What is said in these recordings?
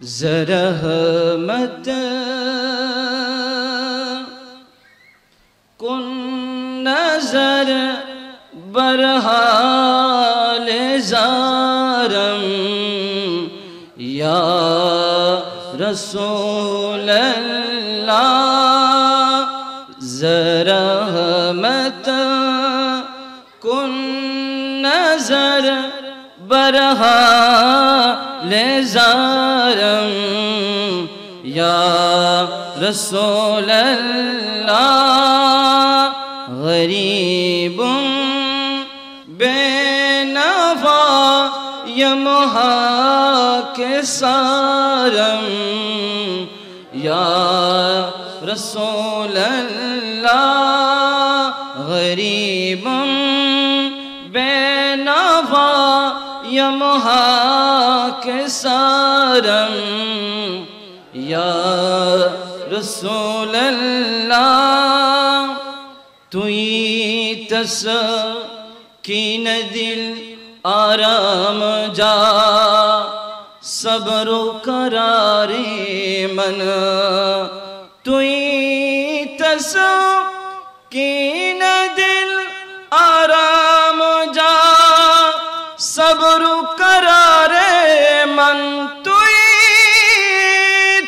زرحمت کن نظر برحال زارم یا رسول اللہ زرحمت کن نظر برحال زارم یا رسول اللہ غریب بے نوا یمحا کے سارم یا رسول اللہ غریب بے نوا یمحا کے سارم یا رسول اللہ توئی تسکین دل آرام جا صبر و قرار من توئی تسکین دل آرام جا صبر و قرار من توئی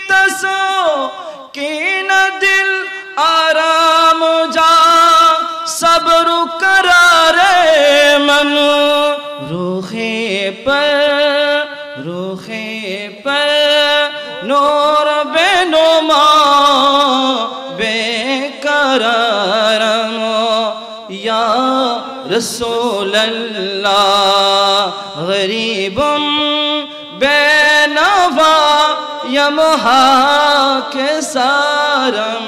تسکین دل آرام جا صبر و قرار من روخ پر نور بے نما بے قرارم یا رسول اللہ غریب بے نوا یمحا کے سارم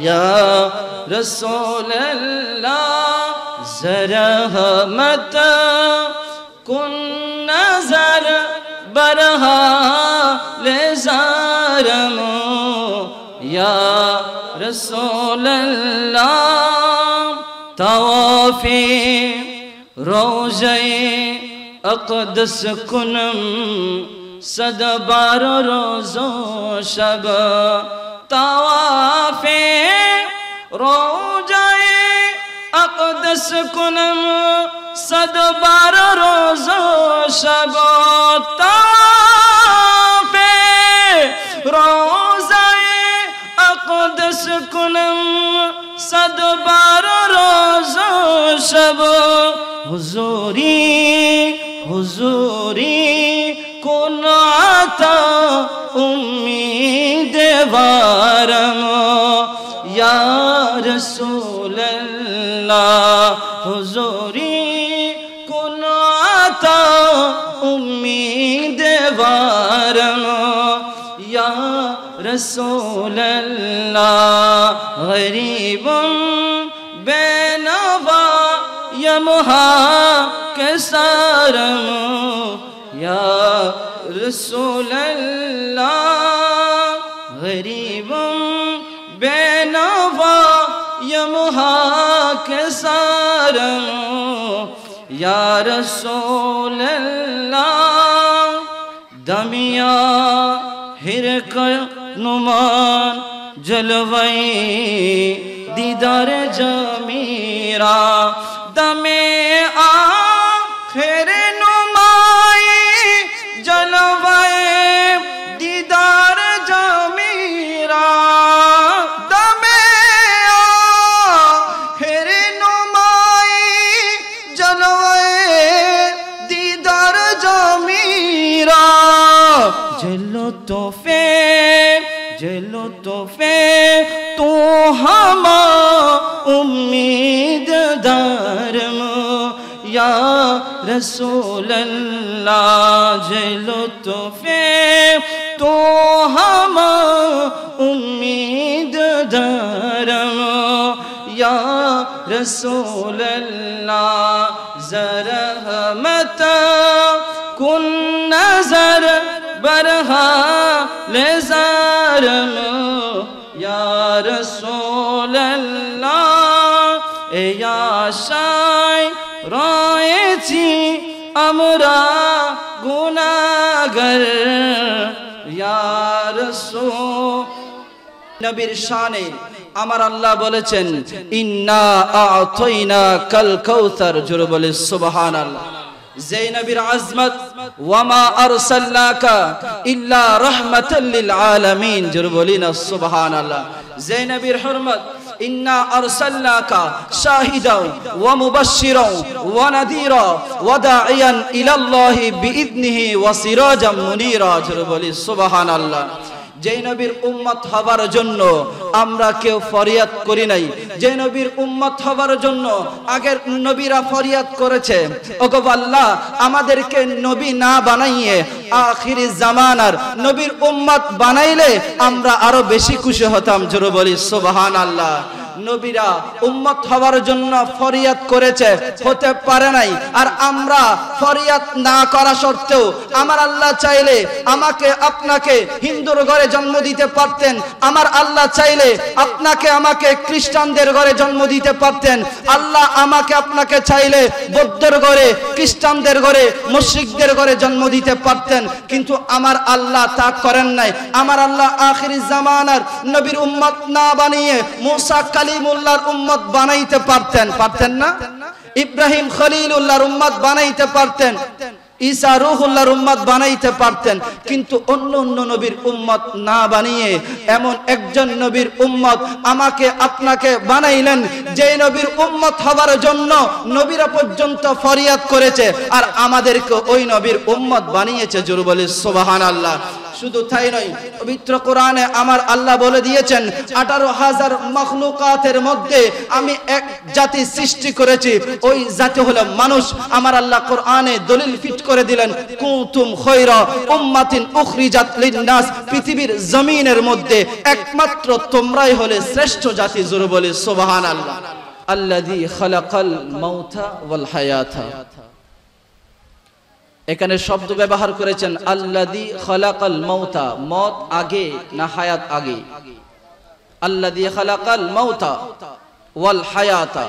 یا رسول اللہ زرحمت کن نظر برحال زارم یا رسول اللہ طواف روضہ اقدس کنم صد بار روز و شب طواف روضہ اقدس کنم صد بار روز و شب طواف روضہ اقدس کنم صد بار روز و شب حضوری کن عطا امید وارم یا رسول اللہ حضوری کن عطا امید وارم یا رسول اللہ غریب بے نوا یمحا کے سارم یا رسول اللہ غریب بے نوا یمحا کے سارم یا رسول اللہ دمیا ہرک نمان جلوئی دیدار جمیرا دمے آخر نمائی جلوئی دیدار جمیرا دمے آخر نمائی جلوئی دیدار جمیرا جلو توفے تو ہما امید دارم یا رسول اللہ جلو توفے تو ہما امید دارم یا رسول اللہ زرحمت کن نظر برحال زارم یا رسول اللہ یا شاعر تھی امرا گناہگر ইয়া রাসূল। নবীর শানে আমার আল্লাহ বলেছেন ইন্না আ'তাইনাকাল কাউসার, জোরে বলে সুবহানাল্লাহ। যেই নবীর আজমত ওয়ামা আরসালনাকা ইল্লা রাহমাতাল লিল আলামিন, জোরে বলি না সুবহানাল্লাহ। যেই নবীর হুরমত ইন্না আরসালনাকা শাহিদাও ওয়া মুবাশশিরাও ওয়া নাযীরা ওয়া দাঈয়ান ইলাল্লাহি বিইذনিহি ওয়া সিরাজাম মুনীরা, জোরে বলি সুবহানাল্লাহ। যেই নবীর উম্মত হবার জন্য আমরা কেউ ফরিয়াদ করি নাই, যে নবীর উম্মত হবার জন্য আগের নবীরা ফরিয়াদ করেছে, ওগো আল্লাহ আমাদেরকে নবী না বানাইয়ে আখিরি জামানার নবীর উম্মত বানাইলে আমরা আরো বেশি খুশি হতাম, জোরে বলি সুবহানাল্লাহ। নবীরা উম্মত হওয়ার জন্য ফরিয়াদ করেছে, হতে পারে নাই, আর আমরা ফরিয়াদ না করা সত্ত্বেও আমার আল্লাহ চাইলে আমাকে আপনাকে হিন্দুর ঘরে জন্ম দিতে পারতেন, আমার আল্লাহ চাইলে আপনাকে আমাকে খ্রিস্টানদের ঘরে জন্ম দিতে পারতেন, আল্লাহ আমাকে আপনাকে চাইলে বৌদ্ধর ঘরে, খ্রিস্টানদের ঘরে, মুশরিকদের ঘরে জন্ম দিতে পারতেন, কিন্তু আমার আল্লাহ তা করেন নাই। আমার আল্লাহ আখিরি জামানার নবীর উম্মত না বানিয়ে মুসা কালিমুল্লাহর উম্মত বানাইতে পারতেন, পারতেন না? ইব্রাহিম খলিলুল্লাহর উম্মত বানাইতে পারতেন, ঈসা রূহুল্লাহর উম্মত বানাইতে পারতেন, কিন্তু অন্য অন্য নবীর উম্মত না বানিয়ে এমন একজন নবীর উম্মত আমাকে আপনাকে বানাইলেন, যে নবীর উম্মত হবার জন্য নবীরা পর্যন্ত ফরিয়াদ করেছে, আর আমাদেরকে ওই নবীর উম্মত বানিয়েছে, জোরে বলি সুবহানাল্লাহ। শুধু তাই নয়, পবিত্র কোরআনে আমার আল্লাহ বলে দিয়েছেন 18,000 মাখলুকাতের মধ্যে আমি এক জাতি সৃষ্টি করেছি, ওই জাতি হলো মানুষ। আমার আল্লাহ কোরআনে দলিল ফিট করে দিলেন কুনতুম খায়রা উম্মাতিন উখরিজাত লিন-নাস, পৃথিবীর জমিনের মধ্যে একমাত্র তোমরাই হলে শ্রেষ্ঠ জাতি, জোরে বলি সুবহানাল্লাহ। আল্লাযী খালাকাল মাউতা ওয়াল হায়াতা, এখানে শব্দ ব্যবহার করেছেন আল্লাযী খালাকাল মাউতা, মত আগে না হায়াত আগে? আল্লাযী খালাকাল মাউতা ওয়াল হায়াতা।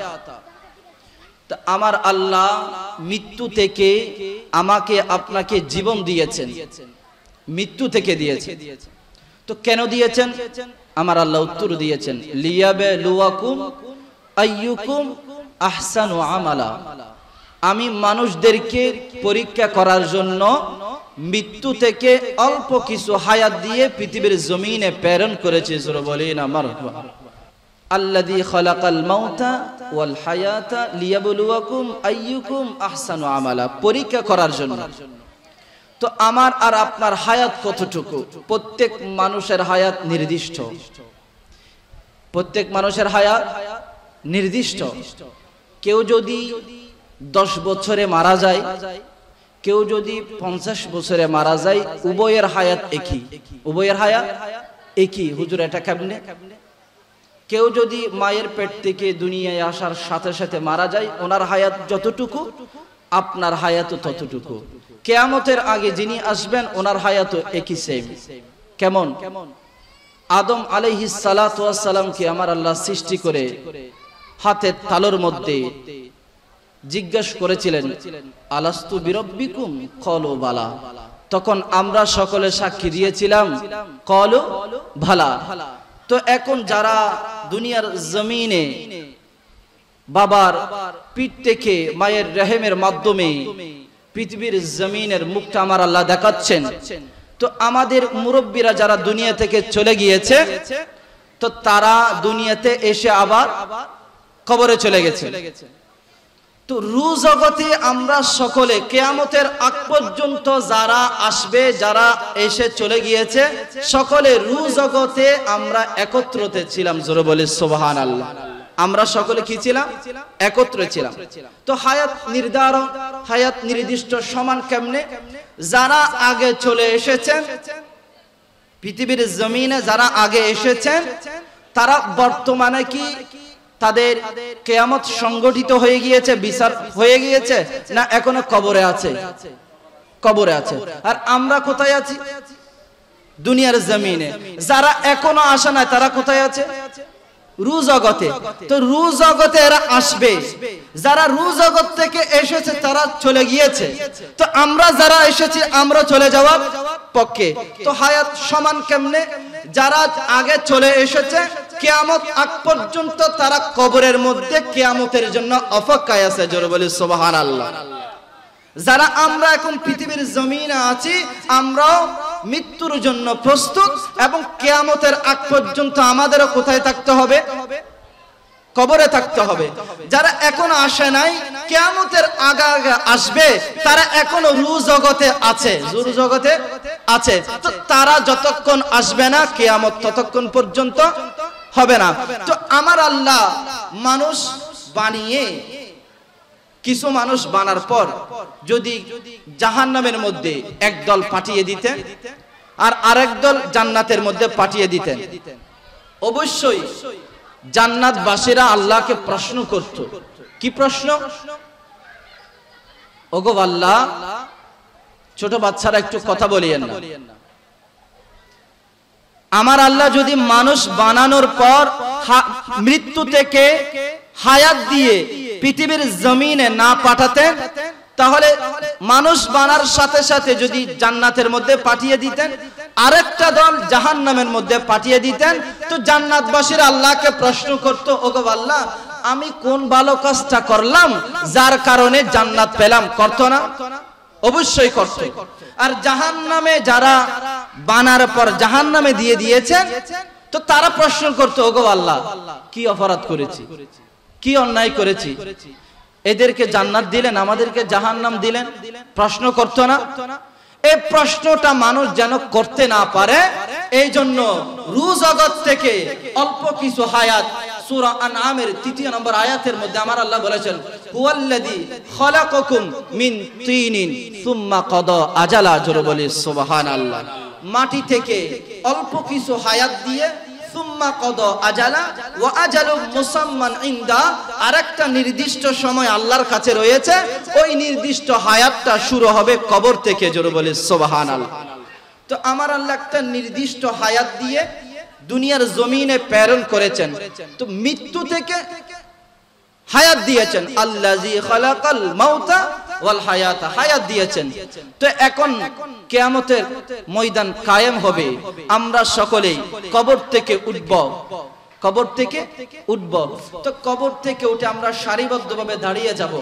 আমার আল্লাহ মৃত্যু থেকে আমাকে আপনাকে জীবন দিয়েছেন, মৃত্যু থেকে দিয়েছেন। তো কেন দিয়েছেন? আমার আল্লাহ উত্তর দিয়েছেন লিয়াবলুয়াকুম আইয়ুকুম আহসানু আমালা, আমি মানুষদেরকে পরীক্ষা করার জন্য মৃত্যু থেকে অল্প কিছু হায়াত দিয়ে পৃথিবীর জমিনে প্রেরণ করেছে, জোরে বলেন মারহাবা। আল্লাযী খালাকাল মাউতা ওয়াল হায়াতা লিয়াবলুয়াকুম আইয়ুকুম আহসানু আমালা, পরীক্ষা করার জন্য। তো আমার আর আপনার হায়াত কতটুকু? প্রত্যেক মানুষের হায়াত নির্দিষ্ট, প্রত্যেক মানুষের হায়াত নির্দিষ্ট। কেউ যদি 10 বছরে মারা যায়, কেউ যদি 50 বছরে মারা যায়, উভয়ের হায়াত একই, উভয়ের হায়াত একই। হুজুর এটা কেমনে? কেউ যদি মায়ের পেট থেকে দুনিয়ায় আসার সাথে সাথে মারা যায়, ওনার হায়াত যতটুকু আপনার হায়াতও ততটুকু। কিয়ামতের আগে যিনি আসবেন ওনার হায়াতও একই, সেম। কেমন? আদম আলাইহিস সালাতু ওয়াস সালামকে আমার আল্লাহ সৃষ্টি করে হাতের তালুর মধ্যে জিজ্ঞাসা করেছিলেন আলাস্তু বিরব্বিকুম ক্বালু বালা, তখন আমরা সকলে সাক্ষী দিয়েছিলাম ক্বালু ভালা। তো এখন যারা দুনিয়ার জমিনে বাবার পিঠ থেকে মায়ের রহমের মাধ্যমে পৃথিবীর জমিনের মুখটা আমার আল্লাহ দেখাচ্ছেন, তো আমাদের মুরব্বীরা যারা দুনিয়া থেকে চলে গিয়েছে, তো তারা দুনিয়াতে এসে আবার কবরে চলে গেছে। তো রূহ জগতে আমরা সকলে কিয়ামতের আগ পর্যন্ত যারা আসবে, যারা এসে চলে গিয়েছে, সকলে রূহ জগতে আমরা একত্রিত ছিলাম, জোরে বলে সুবহানাল্লাহ। আমরা সকলে কি ছিলাম? একত্রে ছিলাম। তো হায়াত নির্ধারণ, হায়াত নির্দিষ্ট সমান কেমনে? যারা আগে চলে এসেছেন পৃথিবীর জমিনে, যারা আগে এসেছেন তারা বর্তমানে কি তাদের কিয়ামত সংগঠিত হয়ে গিয়েছে, বিচার হয়ে গিয়েছে, না এখনো কবরে আছে? কবরে আছে। আর আমরা কোথায় আছি? দুনিয়ার জমিনে। যারা এখনো আসে না তারা কোথায় আছে? রু জগতে। তো রু জগতে এরা আসবে, যারা রু জগৎ থেকে এসেছে তারা চলে গিয়েছে, তো আমরা যারা এসেছি আমরা চলে যাওয়ার পক্ষে। তো হায়াত সমান কেমনে? যারা আগে চলে এসেছে কিয়ামত আগ পর্যন্ত তারা কবরের মধ্যে কিয়ামতের জন্য অপেক্ষায় আছে, জোরে বলি সুবহানাল্লাহ। যারা আমরা এখন পৃথিবীর জমিনে আছি আমরাও মৃত্যুর জন্য প্রস্তুত, এবং কিয়ামতের আগ পর্যন্ত আমাদেরও কোথায় থাকতে হবে? কবরে থাকতে হবে। যারা এখন আসে নাই, কিয়ামতের আগে আগে আসবে, তারা এখনো রু জগতে আছে, রু জগতে আছে। তো তারা যতক্ষণ আসবে না কিয়ামত ততক্ষণ পর্যন্ত হবে না। তো আমার আল্লাহ মানুষ বানিয়ে, কিছু মানুষ বানার পর যদি জাহান্নামের মধ্যে একদল পাঠিয়ে দিতেন আর আরেক দল জান্নাতের মধ্যে পাঠিয়ে দিতেন, অবশ্যই জান্নাতবাসীরা আল্লাহকে প্রশ্ন করত। কি প্রশ্ন? ওগো আল্লাহ, ছোট বাচ্চারা একটু কথা বলিয়েন না, আমার আল্লাহ যদি মানুষ বানানোর পর মৃত্যু থেকে হায়াত দিয়ে পৃথিবীর জমিনে না পাঠাতেন, তাহলে মানুষ বানার সাথে সাথে যদি জান্নাতের মধ্যে পাঠিয়ে দিতেন, আরেকটা দল জাহান্নামের মধ্যে পাঠিয়ে দিতেন, তো জান্নাতবাসীরা আল্লাহকে প্রশ্ন করত, ওগো আল্লাহ, আমি কোন ভালো কাজটা করলাম যার কারণে জান্নাত পেলাম? করতো না? অবশ্যই করত। আর জাহান্নামে যারা বানার পর জাহান্নামে দিয়ে দিয়েছেন, তো তারা প্রশ্ন করত, ওগো আল্লাহ, কি অপরাধ করেছি, কি অন্যায় করেছি, এদেরকে জান্নাত দিলেন, আমাদেরকে জাহান্নাম দিলেন? প্রশ্ন করত না? এই প্রশ্নটা মানুষ যেন করতে না পারে, এই জন্য রু জগৎ থেকে অল্প কিছু হায়াত, সূরা আনআমের ৩ নম্বর আয়াতের মধ্যে আমার আল্লাহ বলেছেন, হুয়াল্লাযী খালাকাকুম মিন তিনিন সুম্মা কাদা আজালা, জোরে বলি সুবহানাল্লাহ। মাটি থেকে অল্প কিছু হায়াত দিয়ে সুম্মা কাদা আজালা ওয়া আজালু মুসাম্মান ইনদা, আরেকটা নির্দিষ্ট সময় আল্লাহর কাছে রয়েছে, ওই নির্দিষ্ট হায়াতটা শুরু হবে কবর থেকে, জোরে বলি সুবহানাল্লাহ। তো আমার আল্লাহ একটা নির্দিষ্ট হায়াত দিয়ে দুনিয়ার জমিনে প্রেরণ করেছেন, তো মৃত্যু থেকে হায়াত দিয়েছেন, আল্লাযী খালাকাল মাউতা ওয়াল হায়াতা, হায়াত দিয়েছেন। তো এখন কিয়ামতের ময়দান কায়েম হবে, আমরা সকলেই কবর থেকে উঠব, কবর থেকে উঠব। তো কবর থেকে উঠে আমরা সারিবদ্ধভাবে দাঁড়িয়ে যাব।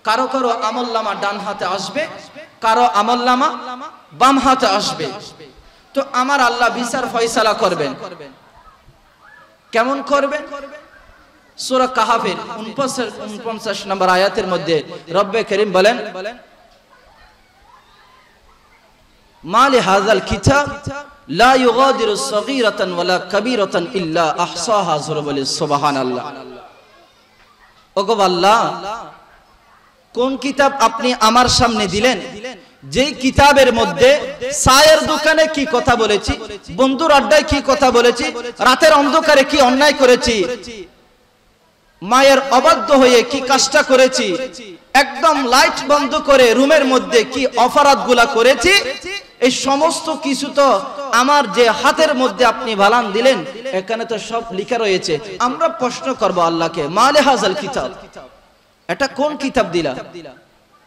কারো কারো আমলনামা ডান হাতে আসবে, কারো আমলনামা বাম হাতে আসবে। তো আমার আল্লাহ বিচার ফয়সালা করবেন। কেমন করবেন? সূরা কাহাফের 49 নম্বর আয়াতের মধ্যে রব্বে করিম বলেন, মালি হাযাল কিতাব লা ইউগাদিরু সগীরাতান ওয়ালা কাবীরাতান ইল্লা আহসাহা, জোরে বলি সুবহানাল্লাহ। ওগো আল্লাহ, কোন কিতাব আপনি আমার সামনে দিলেন, যেই কিতাবের মধ্যে চায়ের দোকানে কি কথা বলেছি, বন্ধুর আড্ডায় কি কথা বলেছি, রাতের অন্ধকারে কি অন্যায় করেছি, মায়ের অবাধ্য হয়ে কি কাজটা করেছি, একদম লাইট বন্ধ করে রুমের মধ্যে কি অপরাধগুলা করেছি, এই সমস্ত কিছু তো আমার যে হাতের মধ্যে আপনি বালান দিলেন, এখানে তো সব লেখা রয়েছে। আমরা প্রশ্ন করব আল্লাহকে, মালে হাযাল কিতাব, এটা কোন কিতাব দিলা?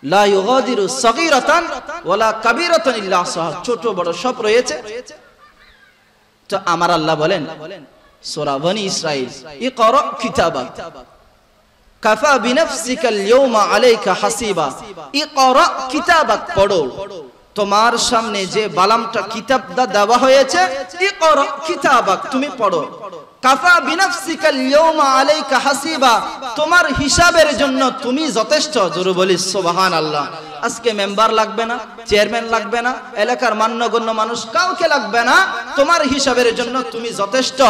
লা ইউগাদিরু সগীরাতান ওয়ালা কাবীরাতান ইল্লা আহসাহা, ছোট বড় সব রয়েছে। তো আমার আল্লাহ বলেন সূরা বনী ইসরাঈল, ইকরা কিতাবাক কাফা বিনাফসিকাল ইয়াওমা আলাইকা হাসিবা, ইকরা কিতাবাক, পড়ো, তোমার সামনে যে বালামটা কিতাব দেওয়া হয়েছে, ইকরা কিতাবাক, তুমি পড়ো। কাফা বিনাফসিকাল ইয়াওমা আলাইকা হাসিবা, তোমার হিসাবের জন্য তুমি যথেষ্ট, জোরে বলি সুবহানাল্লাহ। আজকে মেম্বার লাগবে না, চেয়ারম্যান লাগবে না, এলাকার মান্যগণ্য মানুষ কাউকে লাগবে না, তোমার হিসাবের জন্য তুমি যথেষ্ট।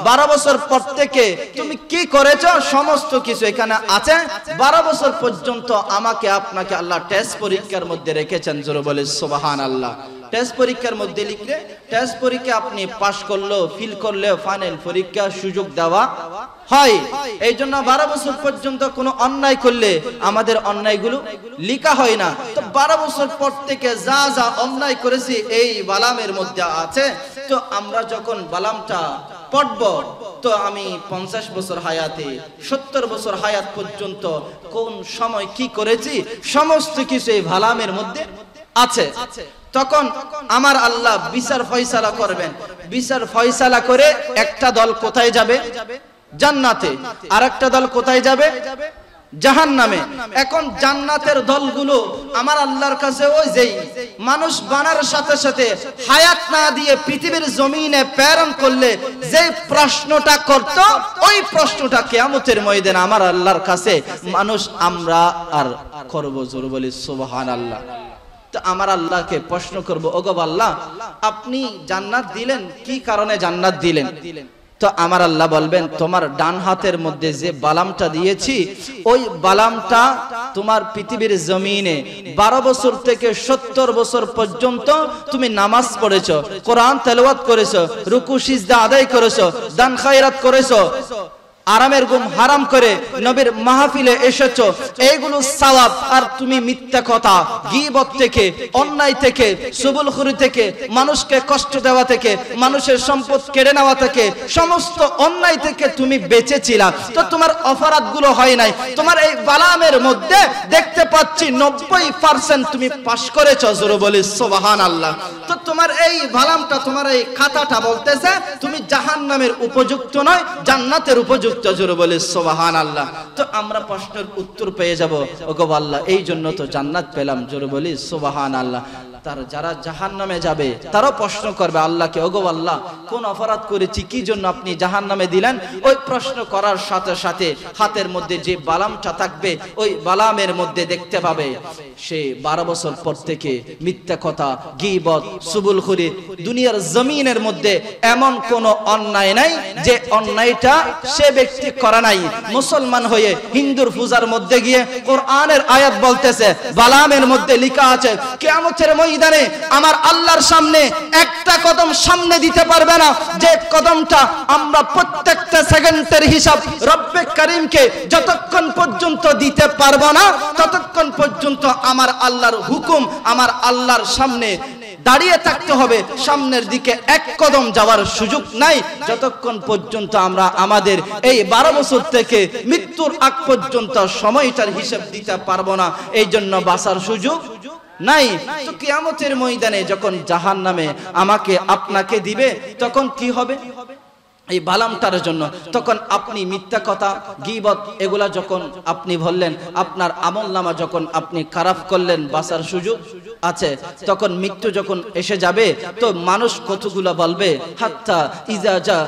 12 বছর পর থেকে তুমি কি করেছো সমস্ত কিছু এখানে আছে। 12 বছর পর্যন্ত আমাকে আপনাকে আল্লাহ টেস্ট পরীক্ষার মধ্যে রেখেছেন, জোরে বলি সুবহানাল্লাহ। টেস্ট পরীক্ষার মধ্যে লিখলে টেস্ট পরীক্ষা আপনি পাশ করলেও ফিল করলেও ফাইনাল পরীক্ষা সুযোগ দেওয়া হয়। এই জন্য 12 বছর পর্যন্ত কোনো অন্যায় করলে আমাদের অন্যায়গুলো লেখা হয় না। তো 12 বছর পর থেকে যা যা অন্যায় করেছি এই বালামের মধ্যে আছে। তো আমরা যখন বালামটা পড়ব, তো আমি 50 বছর হায়াতে 70 বছর হায়াত পর্যন্ত কোন সময় কি করেছি সমস্ত কিছু এই ভালামের মধ্যে আছে। তখন আমার আল্লাহ বিচার ফয়সালা করবেন। বিচার ফয়সালা করে একটা দল কোথায় যাবে? জান্নাতে। আর একটা দল কোথায় যাবে? জাহান্নামে। এখন জান্নাতের দলগুলো আমার আল্লাহর কাছে ওই যেই মানুষ বানার সাথে সাথে হায়াত না দিয়ে পৃথিবীর জমিনে প্রেরণ করলে যে প্রশ্নটা করত, ওই প্রশ্নটা কিয়ামতের ময়দানে আমার আল্লাহর কাছে মানুষ আমরা আর করব। জোর বলি সুবহানাল্লাহ। তো আমার আল্লাহকে প্রশ্ন করব, ওগো আল্লাহ আপনি জান্নাত দিলেন, কি কারণে জান্নাত দিলেন? তো আমার আল্লাহ বলবেন, তোমার ডান হাতের মধ্যে যে বালামটা দিয়েছি, ওই বালামটা তোমার পৃথিবীর জমিনে 12 বছর থেকে 70 বছর পর্যন্ত তুমি নামাজ পড়েছো, কোরআন তেলাওয়াত করেছো, রুকু সিজদা আদায় করেছো, দান খায়রাত করেছো, আরামের ঘুম হারাম করে নবীর মাহফিলে এসেছো, এইগুলো সওয়াব। আর তুমি মিথ্যা কথা, গীবত থেকে, অন্যায় থেকে, সুবুলখুরি থেকে, মানুষকে কষ্ট দেওয়া থেকে, মানুষের সম্পদ কেড়ে নেওয়া থেকে, সমস্ত অন্যায় থেকে তুমি বেঁচেছিলা। তো তোমার অপরাধগুলো হয় নাই। তোমার এই বালামের মধ্যে দেখতে পাচ্ছি 90% তুমি পাস করেছো। জোরে বলি সুবহানাল্লাহ। তো তোমার এই বালামটা, তোমার এই খাতাটা বলতেছে তুমি জাহান্নামের উপযুক্ত নয়, জান্নাতের উপযুক্ত। জোরে বলে সুবহানাল্লাহ। তো আমরা প্রশ্নের উত্তর পেয়ে যাব, ওগো আল্লাহ এই জন্য তো জান্নাত পেলাম। জোরে বলি সুবহানাল্লাহ। তার যারা জাহান্নামে যাবে তারাও প্রশ্ন করবে আল্লাহকে, ওগো আল্লাহ কোন অপরাধ করেছি, কি জন্য আপনি জাহান্নামে দিলেন? ওই প্রশ্ন করার সাথে সাথে হাতের মধ্যে যে বালামটা থাকবে, ওই বালামের মধ্যে দেখতে পাবে সে 12 বছর পর থেকে মিথ্যা কথা, গীবত, সুবুলখুরি, দুনিয়ার জমিনের মধ্যে এমন কোন অন্যায় নাই যে অন্যায়টা সে ব্যক্তি করে নাই। মুসলমান হয়ে হিন্দুর পূজার মধ্যে গিয়ে কোরআনের আয়াত বলতেছে, বালামের মধ্যে লেখা আছে কিয়ামতের ময়দানে আমার আল্লাহর সামনে একটা কদম সামনে দিতে পারবে না, যে কদমটা আমরা প্রত্যেকটা সেকেন্ডের হিসাব রব্বে কারীমকে যতক্ষণ পর্যন্ত দিতে পারবো না, ততক্ষণ পর্যন্ত আমার আল্লাহর হুকুম আমার আল্লাহর সামনে দাঁড়িয়ে থাকতে হবে। সামনের দিকে এক কদম যাওয়ার সুযোগ নাই, যতক্ষণ পর্যন্ত আমরা আমাদের এই 12 বছর থেকে মৃত্যুর আগ পর্যন্ত সময়টার হিসাব দিতে পারবো না। এই জন্য বাঁচার সুযোগ নাই। তো কিয়ামতের ময়দানে যখন জাহান্নামে আমাকে আপনাকে দিবে, তখন কি হবে? এই বালামটার জন্য তখন আপনি মিথ্যা কথা, গীবত এগুলা যখন আপনি বললেন, আপনার আমলনামা যখন আপনি খারাপ করলেন, বাঁচার সুযোগ আছে। তখন মৃত্যু যখন এসে যাবে, তো মানুষ কতগুলো বলবে, হাত্তা ইজা জা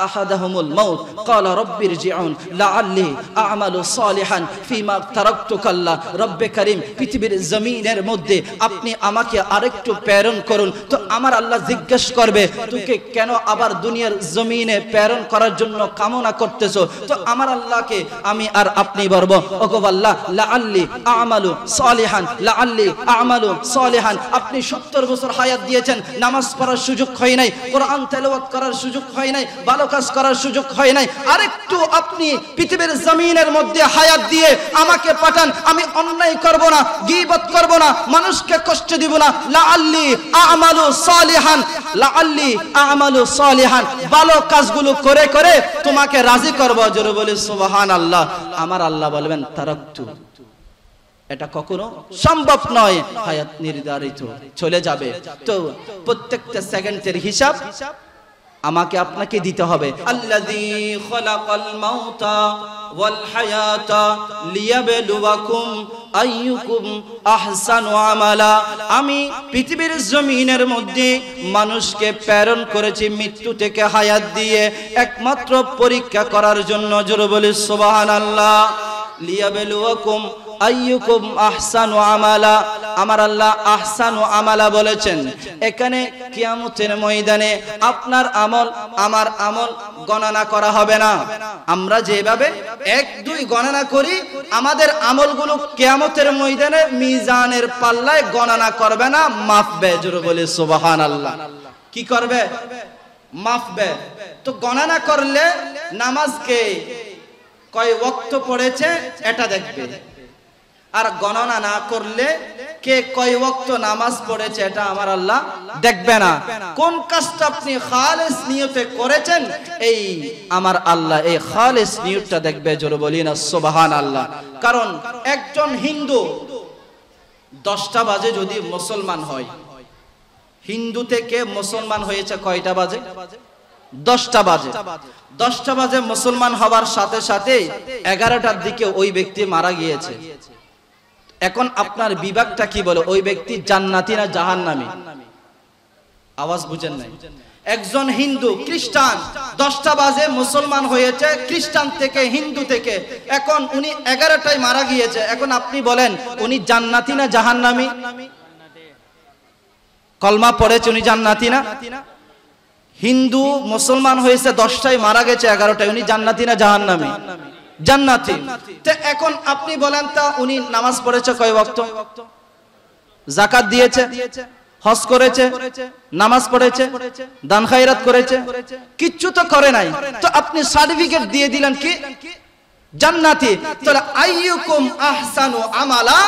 আহাদাহুমুল মাউত ক্বালা রাব্বিরজিউন লাআল্লি আ'মালু সালিহান ফিমা তারাকতু কাল্লা। রব্বে কারীম পৃথিবীর জমিনের মধ্যে আপনি আমাকে আরেকটু প্রেরণ করুন। তো আমার আল্লাহ জিজ্ঞেস করবে, তোকে কেন আবার দুনিয়ার জমিনে প্রেরণ করার জন্য কামনা করতেছো? তো আমার আল্লাহকে আমি আর আপনি বলবো, ওগো আল্লাহ লাআল্লি আ'মালু সালিহান, লাআল্লি আ'মালু সালিহান। আপনি 70 বছর হায়াত দিয়েছেন, নামাজ পড়ার সুযোগ হয় নাই, কোরআন তেলাওয়াত করার সুযোগ হয় নাই, ভালো কাজ করার সুযোগ হয় নাই। আরেকটু আপনি পৃথিবীর জমিনের মধ্যে হায়াত দিয়ে আমাকে পাঠান, আমি অন্যায় করব না, গীবত করব না, মানুষকে কষ্ট দিব না। লাআল্লি আ'মালু সালিহান, লাআল্লি আ'মালু সালিহান, ভালো কাজগুলো করে করে তোমাকে রাজি করব। জোরে বলে সুবহানাল্লাহ। আমার আল্লাহ বলবেন তারাকতু, এটা কখনো সম্ভব নয়, হায়াত নির্ধারিত চলে যাবে। তো প্রত্যেকটা সেকেন্ডের হিসাব আমাকে আপনাকে দিতে হবে। আল্লাযী খালাকাল মাউতা ওয়াল হায়াতা লিয়াবলুয়াকুম আইয়ুকুম আহসানু আমালা। আমি পৃথিবীর জমিনের মধ্যে মানুষকে প্রেরণ করেছি মৃত্যু থেকে হায়াত দিয়ে একমাত্র পরীক্ষা করার জন্য। জোরে বলি সুবহানাল্লাহ। লিয়াবলুয়াকুম আইয়ুকুম আহসানু আমালা। আমার আল্লাহ আহসানু আমালা বলেছেন। এখানে কিয়ামতের ময়দানে আপনার আমল আমার আমল গণনা করা হবে না। আমরা যেভাবে 1 2 গণনা করি, আমাদের আমলগুলো কিয়ামতের ময়দানে মিজানের পাল্লায় গণনা করবে না, মাপবে। জোরে বলে সুবহানাল্লাহ। কি করবে? মাপবে। তো গণনা করলে নামাজকে কয় ওয়াক্ত পড়েছে এটা দেখবে, আর গণনা না করলে কে কয় ওয়াক্ত নামাজ পড়েছে এটা আমার আল্লাহ দেখবে না। কোন কাজটা আপনি খালেস নিয়তে করেছেন এই আমার আল্লাহ এই খালেস নিয়তটা দেখবে। জোরে বলি না সুবহানাল্লাহ। কারণ একজন হিন্দু 10টা বাজে যদি মুসলমান হয়, হিন্দু থেকে মুসলমান হয়েছে কয়টা বাজে? 10টা বাজে। 10টা বাজে মুসলমান হওয়ার সাথে সাথে 11টার দিকে ওই ব্যক্তি মারা গিয়েছে। এখন আপনার বিভাগটা কি বলে? ওই ব্যক্তি জান্নাতি না জাহান্নামী? আওয়াজ বুঝেন নাই? একজন হিন্দু খ্রিস্টান 10টা বাজে মুসলমান হয়েছে, খ্রিস্টান থেকে হিন্দু থেকে, এখন উনি 11টায় মারা গিয়েছে। এখন আপনি বলেন উনি জান্নাতি না জাহান্নামী? কলমা পড়েছে উনি জান্নাতি না? হিন্দু মুসলমান হয়েছে 10টায় মারা গেছে 11টায়, উনি জান্নাতি না জাহান্নামী? জান্নাতি। তো এখন আপনি বলেন তা উনি নামাজ পড়েছে কয় ওয়াক্ত? যাকাত দিয়েছে, হজ করেছে, নামাজ পড়েছে, দান খায়রাত করেছে? কিচ্ছু তো করে নাই। তো আপনি সার্টিফিকেট দিয়ে দিলেন কি জান্নাতি। তাহলে আইয়ুকুম আহসানু আমালা,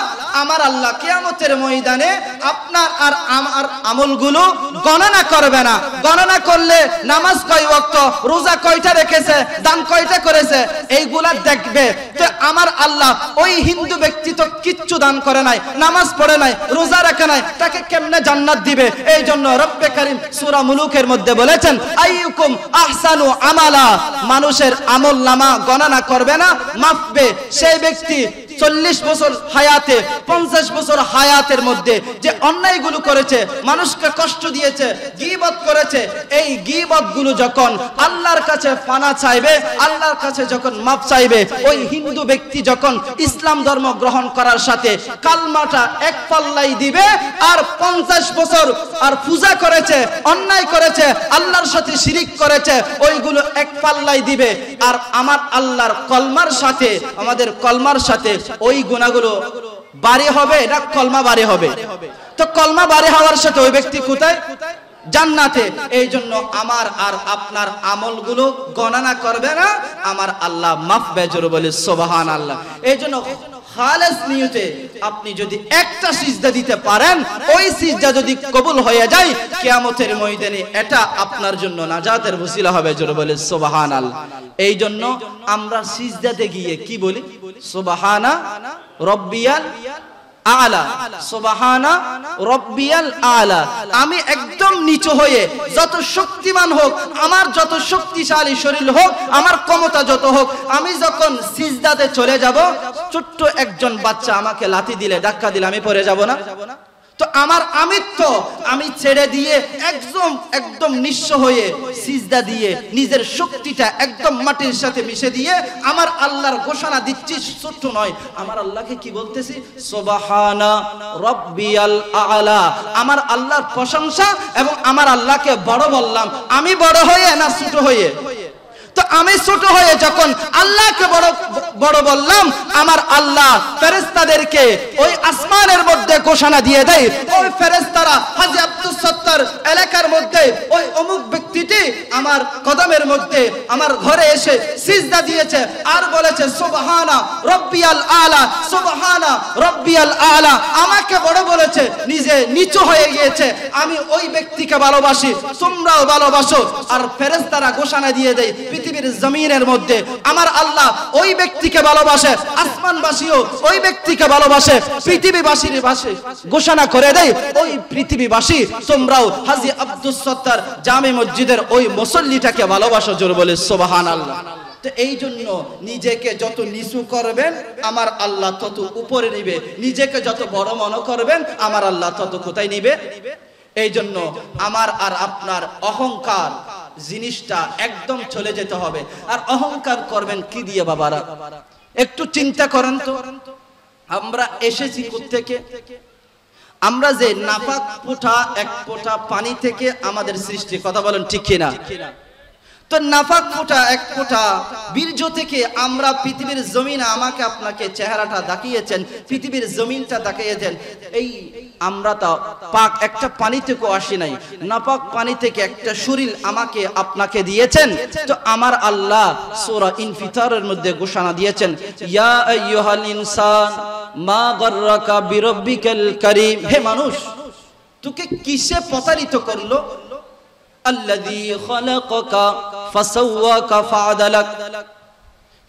আমার আল্লাহ কিয়ামতের ময়দানে আপনার আর আমার আমলগুলো গণনা করবে না। গণনা করলে নামাজ কয় ওয়াক্ত, রোজা কয়টা রেখেছে, দান কয়টা করেছে, এইগুলা দেখবে। তো আমার আল্লাহ ওই হিন্দু ব্যক্তি তো কিচ্ছু দান করে নাই, নামাজ পড়ে নাই, রোজা রাখে নাই, তাকে কেমনে জান্নাত দিবে? এই জন্য রব্বে কারীম সূরা মুলুকের মধ্যে বলেছেন আইয়ুকুম আহসানু আমালা, মানুষের আমল নামা গণনা করবে না, মাপবে। সেই ব্যক্তি 40 বছর হায়াতে, 50 বছর হায়াতের মধ্যে যে অন্যায়গুলো করেছে, মানুষকে কষ্ট দিয়েছে, গীবত করেছে, এই গীবত গুলো যখন আল্লাহর কাছে ফানা চাইবে, আল্লাহর কাছে যখন মাপ চাইবে, ওই হিন্দু ব্যক্তি যখন ইসলাম ধর্ম গ্রহণ করার সাথে কালমাটা এক পাল্লাই দিবে, আর 50 বছর আর পূজা করেছে, অন্যায় করেছে, আল্লাহর সাথে শিরিক করেছে, ওইগুলো এক পাল্লাই দিবে। আর আমার আল্লাহর কলমার সাথে, আমাদের কলমার সাথে ওই গুনাহগুলো বাড়ি হবে না কলমা বাড়ি হবে? তো কলমা বাড়ি হওয়ার সাথে ওই ব্যক্তি কোথায়? জান্নাতে। এই জন্য আমার আর আপনার আমলগুলো গণনা করবে না, আমার আল্লাহ মাফ বেজর বলে সুবহানাল্লাহ। এই জন্য খালেস নিয়তে আপনি যদি একটা সিজদা দিতে পারেন, ওই সিজদা যদি কবুল হয়ে যায় কিয়ামতের ময়দানে এটা আপনার জন্য নাজাতের ওসিলা হবে। জোরে বলে সুবহানাল্লাহ। এই জন্য আমরা সিজদাতে গিয়ে কি বলি? সুবহানা রব্বিয়াল আলা, সুবহানা রব্বিয়াল আলা। আমি একদম নিচু হয়ে, যত শক্তিমান হোক, আমার যত শক্তিশালী শরীর হোক, আমার ক্ষমতা যত হোক, আমি যখন সিজদাতে চলে যাব, ছোট্ট একজন বাচ্চা আমাকে লাথি দিলে, ধাক্কা দিলে আমি পড়ে যাব না? তো আমার আমিত্ব আমি ছেড়ে দিয়ে একদম নিঃস্ব হয়ে সিজদা দিয়ে নিজের শক্তিটা একদম মাটির সাথে মিশে দিয়ে আমার আল্লাহর ঘোষণা দিচ্ছি, ছোট্ট নয়, আমার আল্লাহকে কি বলতেছি? সুবহানা রব্বিয়াল আলা। আমার আল্লাহর প্রশংসা এবং আমার আল্লাহকে বড় বললাম। আমি বড় হয়ে না ছোট হয়ে? তো আমি ছোট হয়ে যখন আল্লাহকে বড় বললাম, আমার আল্লাহ ফেরেশতাদেরকে ওই আসমানের মধ্যে ঘোষণা দিয়ে দেয়, ওই ফেরেশতারা হাজী আব্দুস সত্তার এলাকার মধ্যে ওই অমুক ব্যক্তিটি আমার কদমের মধ্যে আমার ঘরে এসে সিজদা দিয়েছে আর বলেছে সুবহানা রব্বিয়াল আলা, সুবহানা রব্বিয়াল আলা। আমাকে বড় বলেছে, নিজে নিচু হয়ে গিয়েছে। আমি ওই ব্যক্তিকে ভালোবাসি, তোমরাও ভালোবাসো। আর ফেরেশতারা ঘোষণা দিয়ে দেয় পৃথিবীর জমিনের মধ্যে আমার আল্লাহ ওই ব্যক্তিকে ভালোবাসে, আসমানবাসীও ওই ব্যক্তিকে ভালোবাসে, পৃথিবীবাসীর ভাষে ঘোষণা করে দেয় ওই পৃথিবীবাসী তোমরাও হাজী আব্দুস সত্তার জামে মসজিদের ওই মুসল্লিটাকে ভালোবাসো। জোরে বলে সুবহানাল্লাহ। তো এই জন্য নিজেকে যত নিচু করবেন আমার আল্লাহ তত উপরে নিবে, নিজেকে যত বড় মনে করবেন আমার আল্লাহ তত কোথায় নিবে? এই জন্য আমার আর আপনার অহংকার জিনিসটা একদম চলে যেতে হবে। আর অহংকার করবেন কি দিয়ে বাবারা? একটু চিন্তা করেন তো, আমরা এসেছি কোত্থেকে? আমরা যে নাপাক ফোঁটা এক ফোঁটা পানি থেকে আমাদের সৃষ্টি, কথা বলেন ঠিক কিনা? তো নাপাক ফোঁটা এক ফোঁটা বীর্য থেকে আমরা পৃথিবীর জমিনে আমাকে আপনাকে চেহারাটা দেখিয়েছেন, পৃথিবীর জমিনটা দেখিয়েছেন। এই আমরা তো পাক একটা পানি থেকে আসি নাই, নাপাক পানি থেকে একটা শরীর আমাকে আপনাকে দিয়েছেন। তো আমার আল্লাহ সূরা ইনফিতারের মধ্যে ঘোষণা দিয়েছেন, ইয়া আইয়ুহাল ইনসান মা গররাকা বিরব্বিকাল কারীম। হে মানুষ, তোকে কিসে প্রতারিত করলো? আল্লাযী খালাকাকা ফাসাওয়াকা ফাআদালাক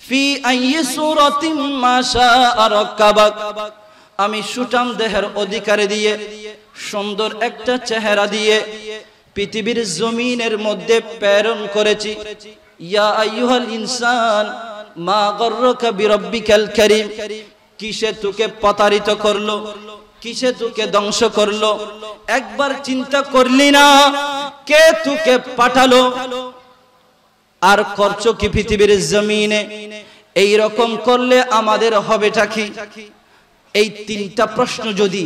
ফি আইয়ি সূরাতিন মা শাআ রাক্কাবাক। আমি সুঠাম দেহের অধিকারী দিয়ে, সুন্দর একটা চেহারা দিয়ে পৃথিবীর জমিনের মধ্যে প্রেরণ করেছি। ইয়া আইয়ুহাল ইনসান মা গররাকা বিরব্বিকাল কারীম। কিসে তোকে প্রতারিত করলো, কিসে তোকে ধ্বংস করলো? একবার চিন্তা করলি না কে তোকে পাঠালো? আর করছো কি পৃথিবীর জমিনে? এই রকম করলে আমাদের হবেটা কি? এই তিনটা প্রশ্ন যদি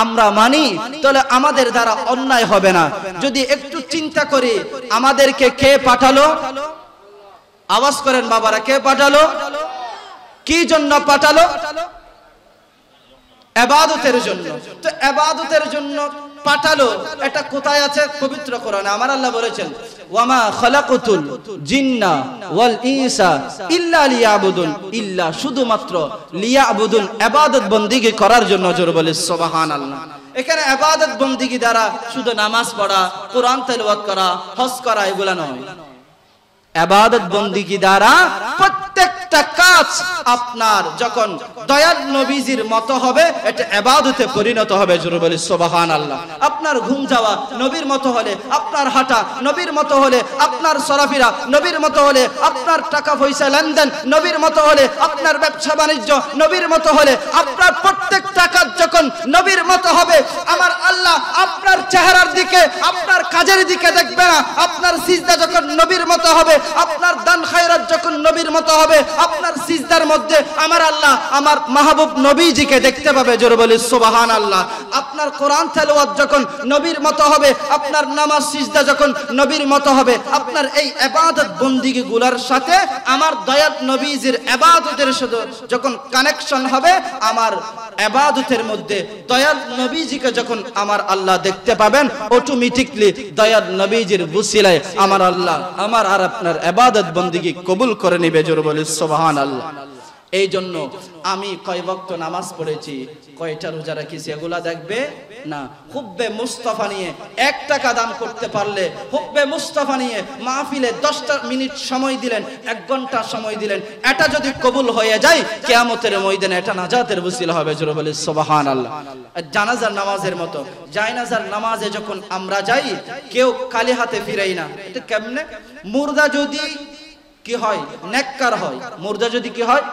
আমরা মানি তাহলে আমাদের দ্বারা অন্যায় হবে না। যদি একটু চিন্তা করি আমাদেরকে কে পাঠালো? আওয়াজ করেন বাবারা, কে পাঠালো? কি জন্য পাঠালো? ইবাদতের জন্য। তো ইবাদতের জন্য পাঠালো, এটা কোথায় আছে? পবিত্র কোরআনে আমার আল্লাহ বলেছেন, ওয়ামা খালাকাতুল জিন্না ওয়াল ইনসা ইল্লা লিয়াবুদুন। ইল্লা শুধুমাত্র, লিয়াবুদুন ইবাদত বندگی করার জন্য। জোরে বলে সুবহানাল্লাহ। এখানে ইবাদত বندگی দ্বারা শুধু নামাজ পড়া, কোরআন তেলাওয়াত করা, হজ করা এগুলা নয়। ইবাদত বندگی দ্বারা প্রত্যেকটা কাজ আপনার যখন দয়াল নবীজির মতো হবে, এটা ইবাদতে পরিণত হবে। জোরে বলি সুবহানাল্লাহ। আপনার ঘুম যাওয়া নবীর মতো হলে, আপনার হাঁটা নবীর মতো হলে, আপনার চলাফেরা নবীর মতো হলে, আপনার টাকা পয়সা লেনদেন নবীর মতো হলে, আপনার ব্যবসা বাণিজ্য নবীর মতো হলে, আপনার প্রত্যেকটা কাজ যখন নবীর মতো হবে, আমার আল্লাহ আপনার চেহারার দিকে, আপনার কাজের দিকে দেখবে না। আপনার সিজদা যখন নবীর মতো হবে, আপনার দান খায়রাত যখন নবীর মতো হবে, আপনার সিজদার মধ্যে আমার আল্লাহ আমার মাহবুব নবীজিকে দেখতে পাবে। জোরে বলি সুবহানাল্লাহ। আপনার কোরআন তেলাওয়াত যখন নবীর মতো হবে, আপনার নামাজ সিজদা যখন নবীর মতো হবে, আপনার এই ইবাদত বندگی গুলার সাথে আমার দয়াল নবীজির ইবাদতের সাথে যখন কানেকশন হবে, আমার ইবাদতের মধ্যে দয়াল নবীজিকে যখন আমার আল্লাহ দেখতে পাবেন, অটোমেটিকলি দয়াল নবীজির ওসিলায় আমার আল্লাহ আমার আর আপনার ইবাদত বندگی কবুল করে নেবে। জোরে বলি সুবহানাল্লাহ। এই জন্য আমি কয় ওয়াক্ত নামাজ পড়েছি, কয়টা রোজা রেখেছি এগুলা দেখবে না। হুব্বে মুস্তাফা নিয়ে 1 টাকা দান করতে পারলে, হুব্বে মুস্তাফা নিয়ে মাহফিলে 10 মিনিট সময় দিলেন, 1 ঘন্টা সময় দিলেন, এটা যদি কবুল হয়ে যায় কিয়ামতের ময়দানে এটা নাজাতের ওসিলা হবে। জোরে বলি সুবহানাল্লাহ। জানাজার নামাজের মতো, জায়নাজার নামাজে যখন আমরা যাই কেউ খালি হাতে ফিরাই না। এটা কেমনে? মুর্দা যদি কি হয়? নেককার হয়। মুর্দা যদি কি হয়?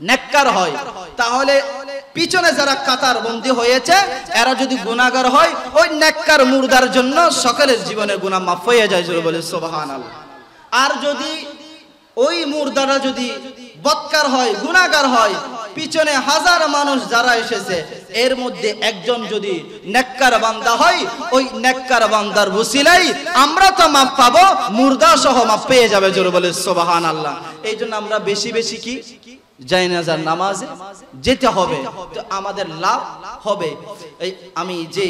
নেককার হয়, তাহলে পিছনে যারা কাতার বন্দী হয়েছে এরা যদি গুনাহগার হয়, ওই নেককার মুর্দার জন্য সকলের জীবনের গুনাহ মাফ হয়ে যায়। জোরে বলে সুবহানাল্লাহ। আর যদি ওই মুর্দারা যদি বদকার হয়, গুনাহগার হয়, পিছনে হাজার মানুষ যারা এসেছে এর মধ্যে একজন যদি নেককার বান্দা হয়, ওই নেককার বান্দার ওসিলাই আমরা তো মাফ পাবো, মুর্দা সহ মাফ পেয়ে যাবে। জোরে বলে সুবহানাল্লাহ। এই জন্য আমরা বেশি বেশি কি জায়নাজার নামাজে যেতে হবে, তো আমাদের লাভ হবে। এই আমি যে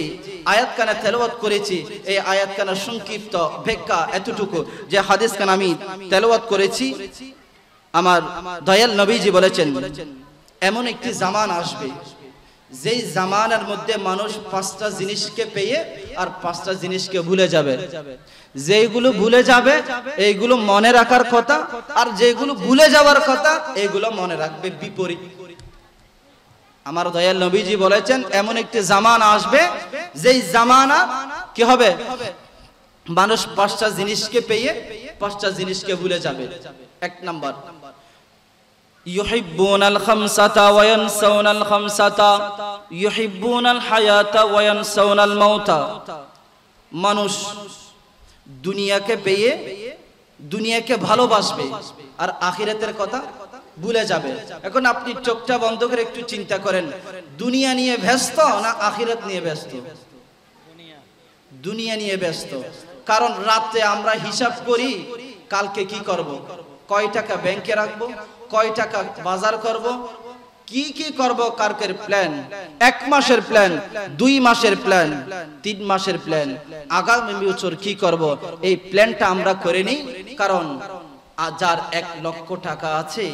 আয়াতখানা তেলাওয়াত করেছি, এই আয়াতখানা সংক্ষিপ্ত ব্যাখ্যা এতটুকু, যে হাদিসখানা আমি তেলাওয়াত করেছি, আমার দয়াল নবীজি বলেছেন এমন একটি জামান আসবে যেই জামানার মধ্যে মানুষ 5টা জিনিসকে পেয়ে আর 5টা জিনিসকে ভুলে যাবে। যেগুলো ভুলে যাবে এইগুলো মনে রাখার কথা, আর যেগুলো ভুলে যাওয়ার কথা এইগুলো মনে রাখবে বিপরীত। আমার দয়াল নবীজি বলেছেন এমন একটি জামানা আসবে যেই জামানা কি হবে, মানুষ 5টা জিনিসকে পেয়ে 5টা জিনিসকে ভুলে যাবে। 1 নাম্বার, ইউহিব্বুনাল খামসাতা ওয়া ইয়ানসাউনাল খামসাতা, ইউহিব্বুনাল হায়াতা ওয়া ইয়ানসাউনাল মাউতা। মানুষ দুনিয়াকে পেয়ে দুনিয়াকে ভালোবাসবে আর আখিরাতের কথা ভুলে যাবে। এখন আপনি চোখটা বন্ধ করে একটু চিন্তা করেন, দুনিয়া নিয়ে ব্যস্ত না আখিরাত নিয়ে ব্যস্ত? দুনিয়া নিয়ে ব্যস্ত। কারণ রাতে আমরা হিসাব করি কালকে কি করব, কয় টাকা ব্যাংকে রাখবো, কয় টাকা বাজার করব, কি কি করব, কারকের প্ল্যান, 1 মাসের প্ল্যান, 2 মাসের প্ল্যান, 3 মাসের প্ল্যান, আগামী বছর কি করব, এই প্ল্যানটা আমরা করে নিই। কারণ যার 1 লক্ষ টাকা আছে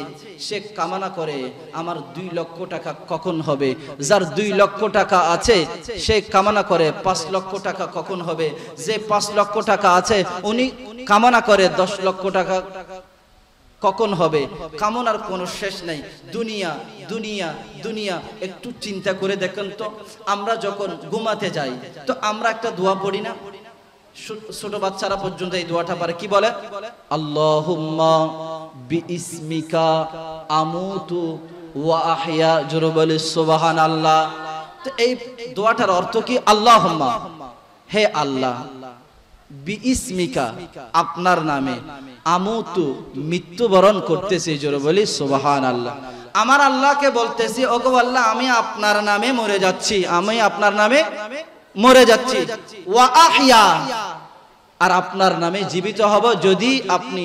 সে কামনা করে আমার 2 লক্ষ টাকা কখন হবে। যার 2 লক্ষ টাকা আছে সে কামনা করে 5 লক্ষ টাকা কখন হবে। যে 5 লক্ষ টাকা আছে উনি কামনা করে 10 লক্ষ টাকা কখন হবে। কামনার কোনো শেষ নাই। দুনিয়া দুনিয়া দুনিয়া। একটু চিন্তা করে দেখেন তো, আমরা যখন ঘুমাতে যাই তো আমরা একটা দোয়া পড়ি না? ছোট বাচ্চারা পর্যন্ত এই দোয়াটা পারে। কি বলে? আল্লাহুম্মা বিইসমিকা আমুতু ওয়া আহইয়া। জোরে বলি সুবহানাল্লাহ। তো এই দোয়াটার অর্থ কি? আল্লাহুম্মা, হে আল্লাহ, বিইসমিকা, আপনার নামে, আমুতু, মৃত্যুবরণ করতেছি। জোরে বলি সুবহানাল্লাহ। আমার আল্লাহকে বলতেছি, ওগো আল্লাহ, আমি আপনার নামে মরে যাচ্ছি, আমি আপনার নামে মরে যাচ্ছি। ওয়া আহইয়া, আর আপনার নামে জীবিত হব যদি আপনি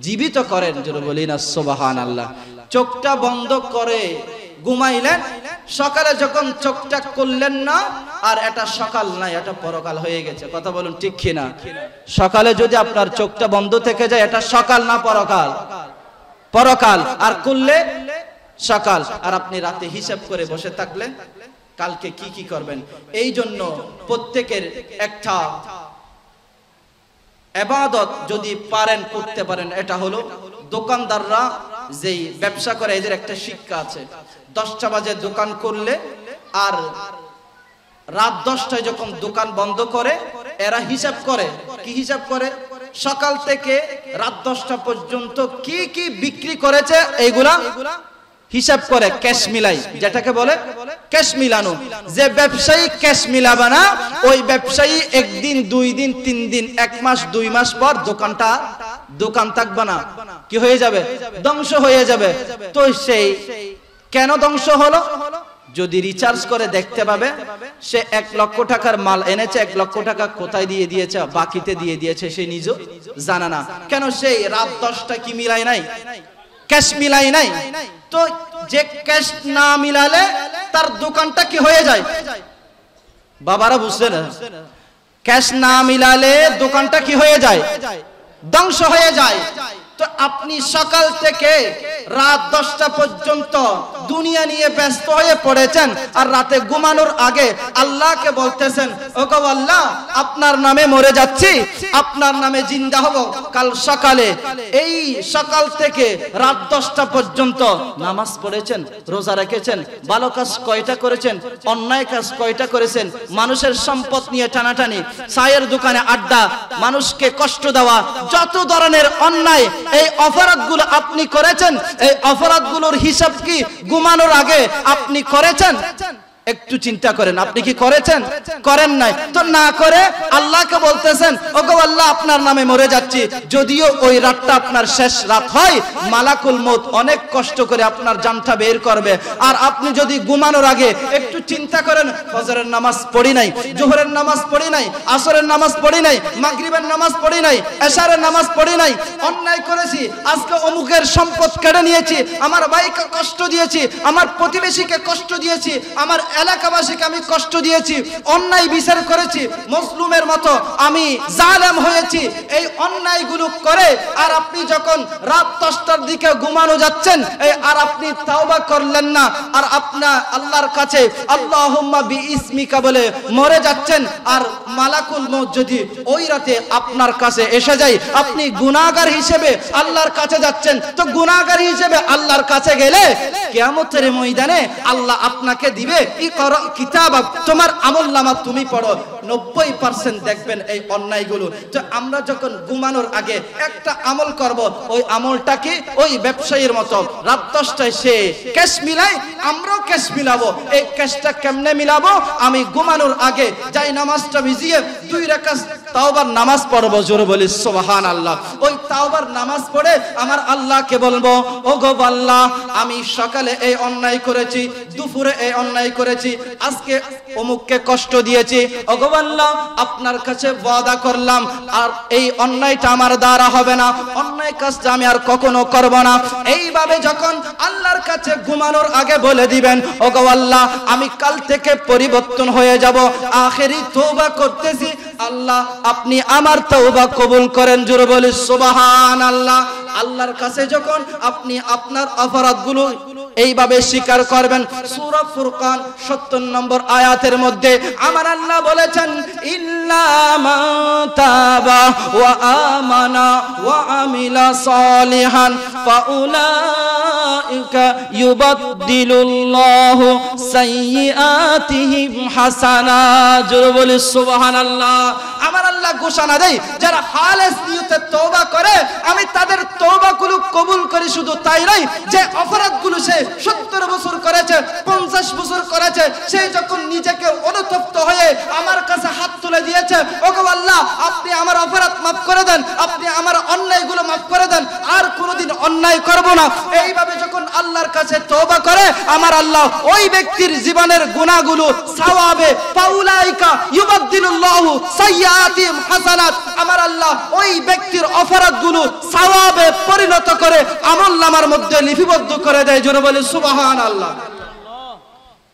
জীবিত করেন। জোরে বলি না সুবহানাল্লাহ। চোখটা বন্ধ করে ঘুমাইলেন, সকালে যখন চোখটা করলেন না, আর এটা সকাল নাই, এটা পরকাল হয়ে গেছে। কথা বলুন ঠিক কিনা? সকালে যদি আপনার চোখটা বন্ধ থেকে যায়, এটা সকাল না পরকাল? পরকাল। আর করলে সকাল। আর আপনি রাতে হিসাব করে বসে থাকলেন কালকে কি কি করবেন। এই জন্য প্রত্যেকের একটা ইবাদত যদি পারেন করতে পারেন, এটা হলো দোকানদাররা যেই ব্যবসা করে এদের একটা শিক্ষা আছে। 10টা বাজে দোকান করলে আর রাত 10টায় যখন দোকান বন্ধ করে এরা হিসাব করে। কি হিসাব করে? সকাল থেকে রাত 10টা পর্যন্ত কি কি বিক্রি করেছে এইগুলা হিসাব করে, ক্যাশ মিলাই, যেটাকে বলে ক্যাশ মিলানো। যে ব্যবসায়ী ক্যাশ মিলাবে না, ওই ব্যবসায়ী 1 দিন 2 দিন 3 দিন 1 মাস 2 মাস পর দোকান থাকবে না, কি হয়ে যাবে? ধ্বংস হয়ে যাবে। তো সেই কেন ধ্বংস হলো? যদি রিচার্জ করে দেখতে পাবে সে 1 লক্ষ টাকার মাল এনেছে, 1 লক্ষ টাকা কোথায় দিয়ে দিয়েছে, বাকিতে দিয়ে দিয়েছে, সে নিজেও জানে না। কেন? সেই রাত 10টা কি মিলাই নাই, ক্যাশ মিলাই নাই। তো যে ক্যাশ না মিলালে তার দোকানটা কি হয়ে যায়? বাবারা বুঝছে না? ক্যাশ না মিলালে দোকানটা কি হয়ে যায়? ধ্বংস হয়ে যায়। তো আপনি সকাল থেকে রাত 10টা পর্যন্ত দুনিয়া নিয়ে ব্যস্ত হয়ে পড়েছেন, আর রাতে ঘুমানোর আগে আল্লাহকে বলতেছেন, ওগো আল্লাহ, আপনার নামে মরে যাচ্ছি, আপনার নামে জিন্দা হব কাল সকালে। এই সকাল থেকে রাত 10টা পর্যন্ত নামাজ পড়েছেন, রোজা রেখেছেন, ভালো কাজ কয়টা করেছেন, অন্যায় কাজ কয়টা করেছেন, মানুষের সম্পদ নিয়ে টানাটানি, চায়ের দোকানে আড্ডা, মানুষকে কষ্ট দেওয়া, যত ধরনের অন্যায়, এই অপরাধগুলো আপনি করেছেন। এই অপরাধগুলোর হিসাব কি ঘুমানোর আগে আপনি করেছেন? একটু চিন্তা করেন, আপনি কি করেছেন? করেন নাই। তো না করে আল্লাহকে বলতেছেন, ওগো আল্লাহ, আপনার নামে মরে যাচ্ছি। যদিও ওই রাতটা আপনার শেষ রাত হয়, মালাকুল মউত অনেক কষ্ট করে আপনার জানটা বের করবে। আর আপনি যদি ঘুমানোর আগে একটু চিন্তা করেন, ফজরের নামাজ পড়ি নাই, জোহরের নামাজ পড়ি নাই, আসরের নামাজ পড়ি নাই, মাগরিবের নামাজ পড়ি নাই, এশারের নামাজ পড়ি নাই, অন্যায় করেছি, আজকে অমুকের সম্পদ কেড়ে নিয়েছি, আমার ভাইকে কষ্ট দিয়েছি, আমার প্রতিবেশীকে কষ্ট দিয়েছি, আমার এলাকাবাসীকে আমি কষ্ট দিয়েছি, অন্যায় বিচার করেছি, মজলুমের মতো আমি জালেম হয়েছি। এই অন্যায়গুলো করে আর আপনি যখন রাত 10টার দিকে ঘুমানো যাচ্ছেন, আর আপনি তাওবা করলেন না, আর আপনার আল্লাহর কাছে আল্লাহুম্মা বিইসমিকা বলে মরে যাচ্ছেন, আর মালাকুল মউত যদি ওই রাতে আপনার কাছে এসে যায়, আপনি গুনাহগার হিসেবে আল্লাহর কাছে যাচ্ছেন। তো গুনাহগার হিসেবে আল্লাহর কাছে গেলে কিয়ামতের ময়দানে আল্লাহ আপনাকে দিবে, ইকরা কিতাবাক, তোমার আমলনামা তুমি পড়ো। 90% দেখবেন এই অন্যায়গুলো। তো আমরা যখন ঘুমানোর আগে একটা আমল করব, ওই আমলটা কি ওই ব্যবসায়ীর মতো রাত 10টায় সে ক্যাশ মিলাই, আমরাও ক্যাশ মিলাবো। এই ক্যাশটা কেমনে মিলাবো? আমি ঘুমানোর আগে যাই নামাজটা ভিজিয়ে 2 রাকাত তাওবার নামাজ পড়বো। জোরে বলি সুবহানাল্লাহ। ওই তাওবার নামাজ পড়ে আমার আল্লাহকে বলবো, ওগো আল্লাহ, আমি সকালে এই অন্যায় করেছি, দুপুরে এই অন্যায় করেছি, আজকে অমুককে কষ্ট দিয়েছি, ওগো আল্লাহ, আপনার কাছে ওয়াদা করলাম আর এই অন্যায়টা আমার দ্বারা হবে না, অন্যায় কাজটা আমি আর কখনো করব না। এইভাবে যখন আল্লাহর কাছে ঘুমানোর আগে বলে দিবেন, ওগো আল্লাহ, আমি কাল থেকে পরিবর্তন হয়ে যাব, আখেরি তওবা করতেছি, আল্লাহ আপনি আমার তওবা কবুল করেন। জোরে বলি সুবহানাল্লাহ। আল্লাহর কাছে যখন আপনি আপনার অপরাধগুলো এইভাবে স্বীকার করবেন, সূরা ফুরকান ৭০ নম্বর আয়াতের মধ্যে আমার আল্লাহ বলেছেন, ইল্লা মান তাবা ওয়া আমানা ওয়া আমিলা সালিহান ফাউলাইকা ইউবাদদিলুল্লাহু সাইয়্যাতিহিম হাসানাত। জোরে বলি সুবহানাল্লাহ। আমার আল্লাহ ঘোষণা দেয়, যারা খালেস নিয়তে তওবা করে আমি তাদের তওবাগুলো কবুল করি। শুধু তাই নয়, যে অপরাধগুলো সে 70 বছর করেছে, 50 বছর করেছে, সে যখন নিজেকে অনুতপ্ত হয়ে আমার কাছে হাত তুলে দিয়েছে, ওগো আল্লাহ আপনি আমার অপরাধ মাফ করে দেন, আপনি আমার অন্যায়গুলো মাফ করে দেন, আর কোনোদিন অন্যায় করব না, এইভাবে যখন আল্লাহর কাছে তওবা করে আমার আল্লাহ ওই ব্যক্তির জীবনের গুনাহগুলো সওয়াবে ফাউলাইকা ইউবাদদিলুল্লাহু সাইয়্যাতিহিম হাসানাত, আমার আল্লাহ ওই ব্যক্তির অপরাধগুলো সওয়াবে পরিণত করে আমলনামার মধ্যে লিপিবদ্ধ করে দেয়। জোরে বলি সুবহানাল্লাহ।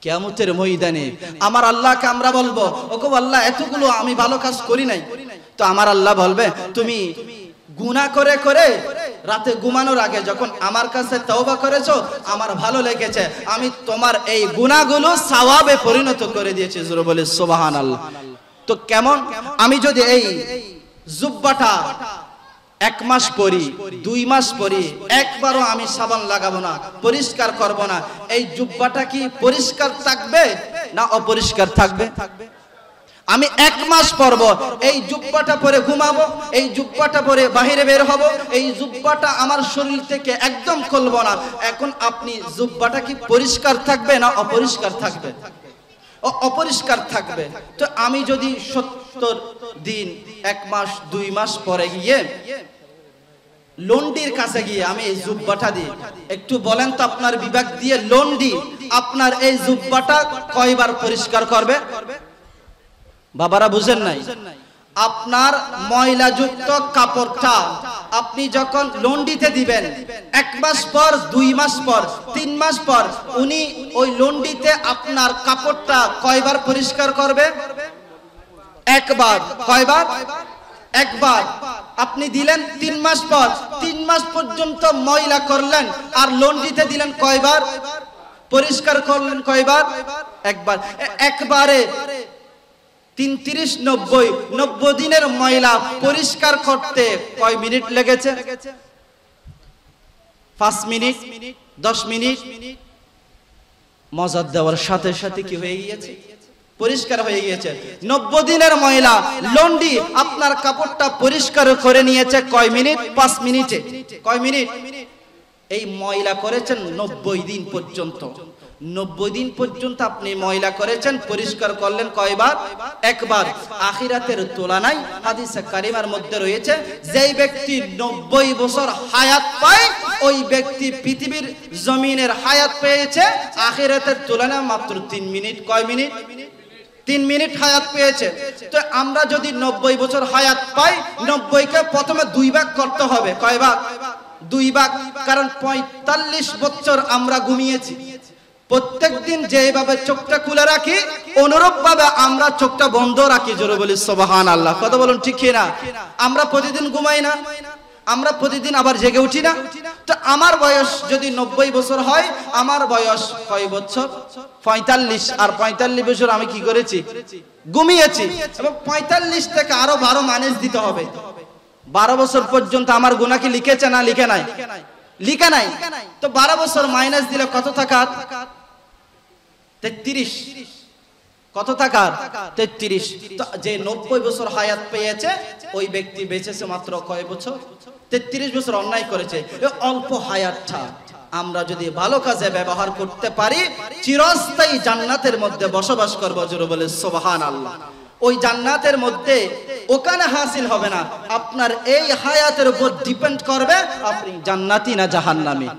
কিয়ামতের ময়দানে আমার আল্লাহকে আমরা বলবো, ওগো আল্লাহ এতগুলো আমি ভালো কাজ করি নাই, তো আমার আল্লাহ বলবে তুমি গুনাহ করে করে রাতে ঘুমানোর আগে যখন আমার কাছে তওবা করেছো আমার ভালো লেগেছে, আমি তোমার এই গুনাহগুলো সওয়াবে পরিণত করে দিয়েছি। জোরে বলি সুবহানাল্লাহ। তো কেমন, আমি যদি এই জুব্বাটা 1 মাস পরি, 2 মাস পরি, একবারও আমি সাবান লাগাবো না, পরিষ্কার করব না, এই জুব্বাটা কি পরিষ্কার থাকবে না অপরিষ্কার থাকবে? আমি 1 মাস পরব, এই জুব্বাটা পরে ঘুমাবো, এই জুব্বাটা পরে বাইরে বের হব, এই জুব্বাটা আমার শরীর থেকে একদম খুলবো না। এখন আপনি জুব্বাটা কি পরিষ্কার থাকবে না অপরিষ্কার থাকবে? অপরিষ্কার থাকবে। তো আমি যদি 70 দিন, 1 মাস, 2 মাস পরে গিয়ে লন্ডির কাছে গিয়ে আমি এই জুব্বাটা দিই, একটু বলেন তো আপনার বিবেক দিয়ে লন্ডি আপনার এই জুব্বাটা কয়বার পরিষ্কার করবে? বাবারা বুঝেন নাই? আপনার ময়লাযুক্ত কাপড়টা আপনি যখন লন্ডিতে দিবেন 1 মাস পর, 2 মাস পর, 3 মাস পর উনি ওই লন্ডিতে আপনার কাপড়টা কয়বার পরিষ্কার করবে? একবার। কয়বার? একবার। আপনি দিলেন 3 মাস পর, 3 মাস পর্যন্ত ময়লা করলেন, আর লন্ডিতে দিলেন কয়বার? পরিষ্কার করলেন কয়বার? একবার। একবারে 90 দিনের ময়লা পরিষ্কার করতে কয় মিনিট লেগেছে? 5 মিনিট, 10 মিনিট। মজাদ দেওয়ার সাথে সাথে কি হয়ে গিয়েছে? পরিষ্কার হয়ে গিয়েছে। 90 দিনের ময়লা লন্ডি আপনার কাপড়টা পরিষ্কার করে নিয়েছে কয় মিনিট? 5 মিনিটে। কয় মিনিট? এই ময়লা করেছেন 90 দিন পর্যন্ত। 90 দিন পর্যন্ত আপনি ময়লা করেছেন, পরিষ্কার করলেন কয়বার? একবার। আখিরাতের তুলনায় হাদিসে কারিমার মধ্যে রয়েছে, যেই ব্যক্তি 90 বছর হায়াত পায় ওই ব্যক্তি পৃথিবীর জমিনের হায়াত পেয়েছে আখিরাতের তুলনায় মাত্র 3 মিনিট। কয় মিনিট? 3 মিনিট হায়াত পেয়েছে। তো আমরা যদি 90 বছর হায়াত পাই, 90কে প্রথমে 2 ভাগ করতে হবে। কয় ভাগ? 2 ভাগ। কারণ 45 বছর আমরা ঘুমিয়েছি। প্রত্যেকদিন যেভাবে চোখটা খুলে রাখি অনুরূপ ভাবে আমরা চোখটা বন্ধ রাখি। জোরে বলি সুবহানাল্লাহ। কথা বলুন ঠিক কি না? আমরা প্রতিদিন ঘুমাই না, আমরা প্রতিদিন আবার জেগে উঠি না। তো আমার বয়স যদি 90 বছর হয়, আমার বয়স কয় বছর? 45। আর 45 বছর আমি কি করেছি? ঘুমিয়েছি। এবং 45 থেকে আরো 12 মাইনাস দিতে হবে। 12 বছর পর্যন্ত আমার গুনাহ কি লিখেছে না লিখে নাই? লিখা নাই। তো 12 বছর মাইনাস দিলে কত টাকা? 33। কত টাকা? 33। তো যে 90 বছর হায়াত পেয়েছে ওই ব্যক্তি বেঁচেছে মাত্র কয় বছর? 33 বছর অন্যায় করেছে। এই অল্প হায়াতটা আমরা যদি ভালো কাজে ব্যবহার করতে পারি চিরস্থায়ী জান্নাতের মধ্যে বসবাস করব। জোরে বলে সুবহানাল্লাহ। ওই জান্নাতের মধ্যে ওখানে হাসিল হবে না, আপনার এই হায়াতের উপর ডিপেন্ড করবে আপনি জান্নাতি না জাহান্নামী।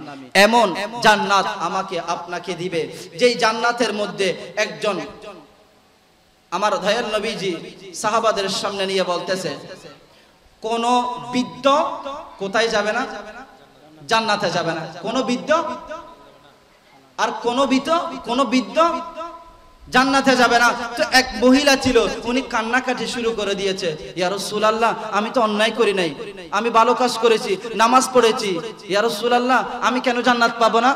এমন জান্নাত আমাকে আপনাকে দিবে যেই জান্নাতের মধ্যে একজন আমার দয়াল নবীজি সাহাবাদের সামনে নিয়ে বলতেছে, কোন বৃদ্ধ কোথায় যাবে না? জান্নাতে যাবে না। কোন বৃদ্ধ আর কোন বৃদ্ধ জান্নাতে যাবে না। তো এক মহিলা ছিল, উনি কান্নাকাটি শুরু করে দিয়েছে, ইয়া রাসূলুল্লাহ আমি তো অন্যায় করি নাই, আমি ভালো কাজ করেছি, নামাজ পড়েছি, ইয়া রাসূলুল্লাহ আমি কেন জান্নাত পাবো না?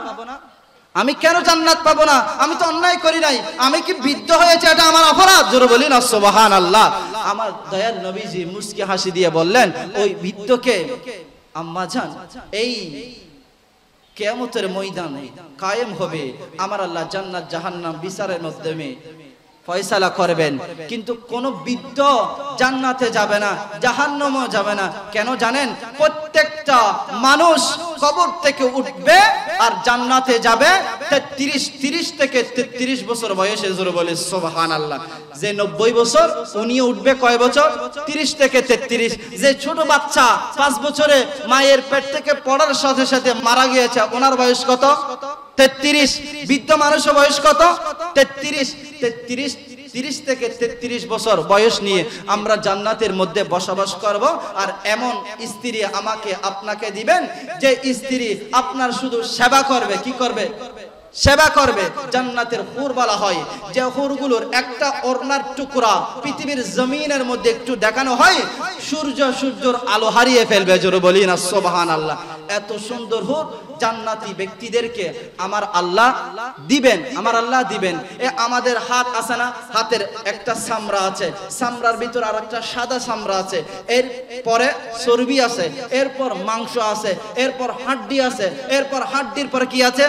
আমি কেন জান্নাত পাবো না? আমি তো অন্যায় করি নাই, আমি কি বৃদ্ধ হয়েছে এটা আমার অপরাধ? জোরে বলি না সুবহানাল্লাহ। আমার দয়াল নবীজি মুস্কি হাসি দিয়ে বললেন, ওই বৃদ্ধকে আম্মা জান এই কিয়ামতের ময়দানে কায়েম হবে, আমার আল্লাহ জান্নাত জাহান্নাম বিচারের মাধ্যমে ফয়সালা করবেন, কিন্তু কোন বৃদ্ধ জান্নাতে যাবে না, জাহান্নামও যাবে না। কেন জানেন? প্রত্যেকটা মানুষ কবর থেকে উঠবে আর জান্নাতে যাবে 30 থেকে 33 বছর বয়সে। জোরে বলে সুবহানাল্লাহ। যে 90 বছর উনিও উঠবে কয় বছর? 30 থেকে 33। যে ছোট বাচ্চা 5 বছরে মায়ের পেট থেকে পড়ার সাথে সাথে মারা গিয়েছে, ওনার বয়স কত? 33। বৃদ্ধ মানুষের বয়স কত? 33 থেকে 33 বছর বয়স নিয়ে আমরা জান্নাতের মধ্যে বসবাস করব। আর এমন স্ত্রী আমাকে আপনাকে দিবেন যে স্ত্রী আপনার শুধু সেবা করবে। কি করবে? সেবা করবে। জান্নাতের হুর বলা হয় যে হুরগুলোর একটা ওড়নার টুকরা পৃথিবীর জমিনের মধ্যে একটু দেখানো হয়, সূর্যের আলো হারিয়ে ফেলবে। জোরে বলি না সুবহানাল্লাহ। এত সুন্দর হুর জান্নাতি ব্যক্তিদেরকে আমার আল্লাহ দিবেন, আমার আল্লাহ দিবেন। এ আমাদের হাত আছে না, হাতের একটা চামড়া আছে, চামড়ার ভিতর আর একটা সাদা চামড়া আছে, এর পরে চর্বি আছে, এরপর মাংস আছে, এরপর হাড্ডি আছে, এরপর হাড্ডির পরে কি আছে?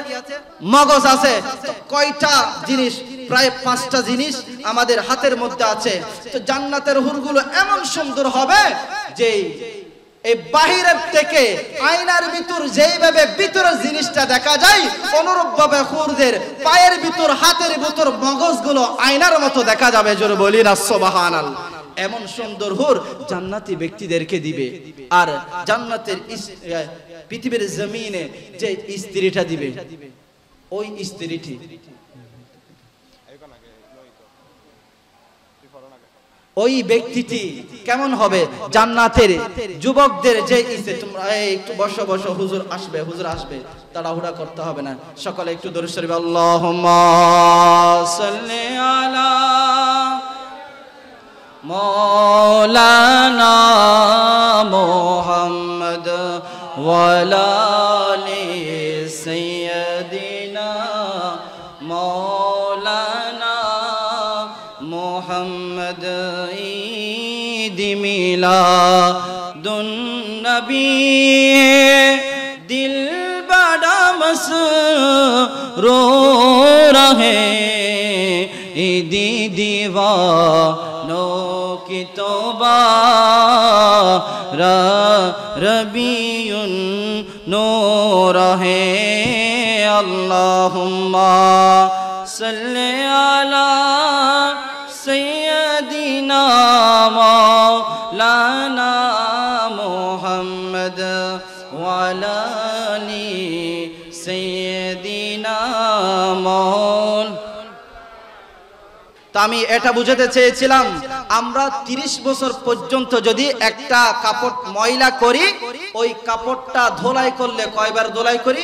মগজ আছে। তো কয়টা জিনিস? প্রায় 5টা জিনিস আমাদের হাতের মধ্যে আছে। তো জান্নাতের হুরগুলো এমন সুন্দর হবে যে এই বাহিরের থেকে আয়নার ভিতর যেইভাবে ভিতরের জিনিসটা দেখা যায়, অনুরূপ ভাবে হুরদের পায়ের ভিতর, হাতের ভিতর মগজগুলো আয়নার মতো দেখা যাবে। জোরে বলি না সুবহানাল্লাহ। এমন সুন্দর হুর জান্নাতি ব্যক্তিদেরকে দিবে। আর জান্নাতের পৃথিবীর জমিনে যে স্ত্রীটা দিবে, ওই স্ত্রীটি ওই ব্যক্তিটি কেমন হবে? জান্নাতের যুবকদের যে ইচ্ছে, তোমরা একটু বসো বসো, হুজুর আসবে, হুজুর আসবে, তাড়াহুড়া করতে হবে না। সকলে একটু দরুদ শরীফ আল্লাহুম্মা সাল্লি আলা মাওলানা মুহাম্মদ ওয়া আলা আলি সাইয়্যিদিনা মাওলানা মুহাম্মদ মিলাদুন নবী দিল বড়া মসরূর है ঈদি दीवानों की तौबा रबीउन नूर है अल्लाहुम्मा सल्ली अला सय्यदिना मौलाना मुहम्मद व अला आलि सय्यदिना मौल। তো আমি এটা বুঝাতে চেয়েছিলাম, আমরা 30 বছর পর্যন্ত যদি একটা কাপড় ময়লা করি, ওই কাপড়টা ধোলাই করলে কয়বার ধোলাই করি?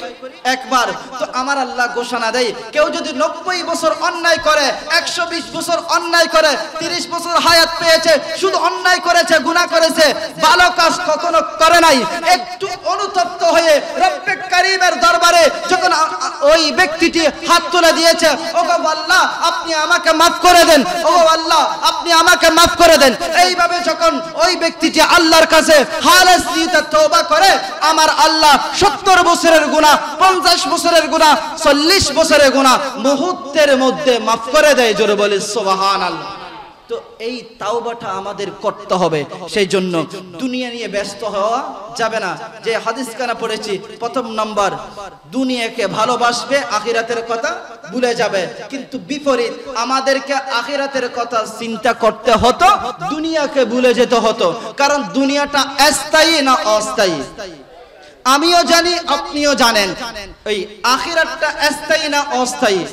একবার। তো আমার আল্লাহ ঘোষণা দেয়, কেউ যদি 90 বছর অন্যায় করে, 120 বছর অন্যায় করে, 30 বছর হায়াত পেয়েছে, শুধু অন্যায় করেছে, গুনাহ করেছে, ভালো কাজ কখনো করে নাই, একটু অনুতপ্ত হয়ে রব্বে কারীমের দরবারে যখন ওই ব্যক্তিটি হাত তুলে দিয়েছে, ওগো আল্লাহ আপনি আমাকে মাফ করে দেন, ও আল্লাহ আপনি আমাকে মাফ করে দেন, এইভাবে যখন ওই ব্যক্তিটি আল্লাহর কাছে খালেস নিয়তে তওবা করে, আমার আল্লাহ 70 বছরের গুনাহ, 50 বছরের গুনাহ, 40 বছরের গুনাহ মুহূর্তের মধ্যে মাফ করে দেয়। জোরে বলি সুবহানাল্লাহ। তো এই তাওবাটা আমাদের করতে হবে। সেই জন্য দুনিয়া নিয়ে ব্যস্ত হওয়া যাবে না। যে হাদিস কানা পড়েছি, প্রথম নাম্বার দুনিয়াকে ভালোবাসবে, আখিরাতের কথা ভুলে যাবে। কিন্তু বিপরীত, আমাদেরকে আখিরাতের কথা চিন্তা করতে হতো, দুনিয়াকে ভুলে যেতে হতো। কারণ দুনিয়াটা স্থায়ী না অস্থায়ী? আমিও জানি, আপনিও জানেন। এই আখিরাতটা স্থায়ী না অস্থায়ী?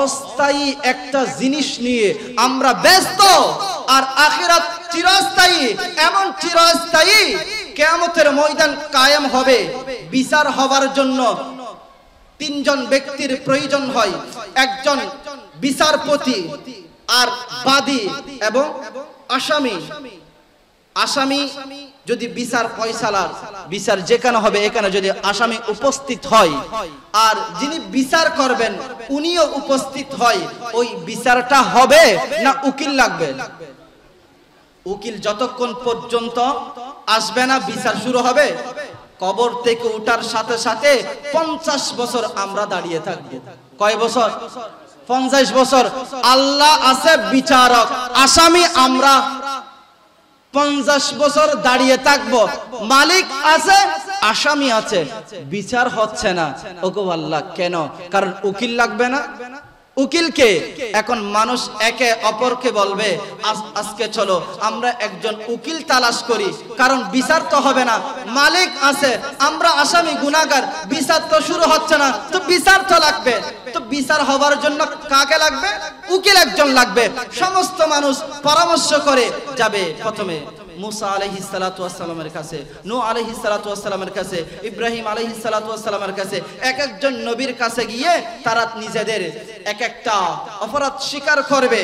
অস্থায়ী একটা জিনিস নিয়ে আমরা ব্যস্ত, আর আখিরাত চিরস্থায়ী। এমন চিরস্থায়ী, কিয়ামতের ময়দান কায়েম হবে। বিচার হবার জন্য 3 জন ব্যক্তির প্রয়োজন হয়, একজন বিচারপতি, আর বাদী এবং আসামি। আসামি যদি বিচার ফয়সালার বিচার যেখানে হবে এখানে যদি আসামি উপস্থিত হয় আর যিনি বিচার করবেন উনিও উপস্থিত হয়, ওই বিচারটা হবে না উকিল লাগবে? উকিল যতক্ষণ পর্যন্ত আসবে না বিচার শুরু হবে। কবর থেকে উঠার সাথে সাথে 50 বছর আমরা দাঁড়িয়ে থাকবো। কয় বছর? 50 বছর। আল্লাহ আছে বিচারক, আসামি আমরা 50 বছর দাঁড়িয়ে থাকবো। মালিক আছে, আসামি আছে, বিচার হচ্ছে না। ওগো আল্লাহ কেন? কারণ উকিল লাগবে না। উকিলকে এখন মানুষ একে অপরকে বলবে আজকে চলো আমরা একজন উকিল তালাশ করি, কারণ বিচার তো হবে না। মালিক আছে, আমরা আসামি গুনাহগার, বিচার তো শুরু হচ্ছে না, তো বিচার তো লাগবে। তো বিচার হবার জন্য কাকে লাগবে? উকিল একজন লাগবে। সমস্ত মানুষ পরামর্শ করে যাবে প্রথমে মুসা আলাইহিস সালাতু ওয়াস সালামের কাছে, নূহ আলাইহিস সালাতু ওয়াস সালামের কাছে, ইব্রাহিম আলাইহিস সালাতু ওয়াস সালামের কাছে। এক একজন নবীর কাছে গিয়ে তারা নিজেদের এক একটা অপরাধ স্বীকার করবে।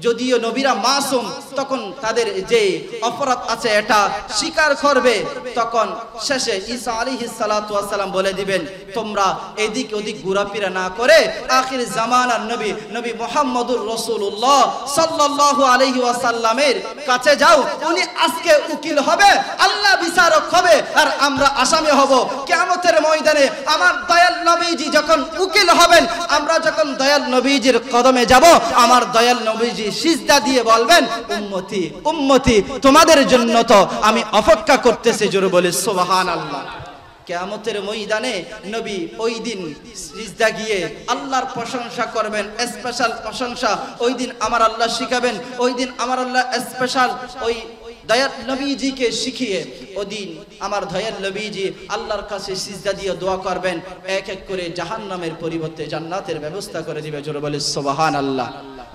যদিও নবীরা মাসুম, তখন তাদের যে অপরাধ আছে এটা স্বীকার করবে। তখন শেষে ঈসা আলাইহিস সালাতু ওয়াস সালাম বলে দিবেন, তোমরা এদিক ওদিক ঘোরাফেরা না করে আখির জামানার নবী নবী মুহাম্মদুর রাসূলুল্লাহ সাল্লাল্লাহু আলাইহি ওয়াসাল্লামের কাছে যাও। উনি আজকে উকিল হবে, আল্লাহ বিচারক হবে, আর আমরা আসামি হব। কিয়ামতের ময়দানে আমার দয়াল নবীজি যখন উকিল হবেন, আমরা যখন দয়াল নবীজির কদমে যাব, আমার দয়াল নবীজি সিজদা দিয়ে বলবেন, উম্মতি উম্মতি তোমাদের জন্য তো আমি অপেক্ষা করতেছি। জোরে বলে সুবহানাল্লাহ। কিয়ামতের ময়দানে নবী ওই দিন সিজদা গিয়ে আল্লাহর প্রশংসা করবেন, স্পেশাল প্রশংসা ওই দিন আমার আল্লাহ শিখাবেন। ওই দিন আমার আল্লাহ স্পেশাল ওই দয়াল নবীজিকে শিখিয়ে ওদিন আমার দয়াল নবীজি আল্লাহর কাছে সিজদা দিয়ে দোয়া করবেন, এক এক করে জাহান্নামের পরিবর্তে জান্নাতের ব্যবস্থা করে দিবে। জোরে বলে সুবহানাল্লাহ।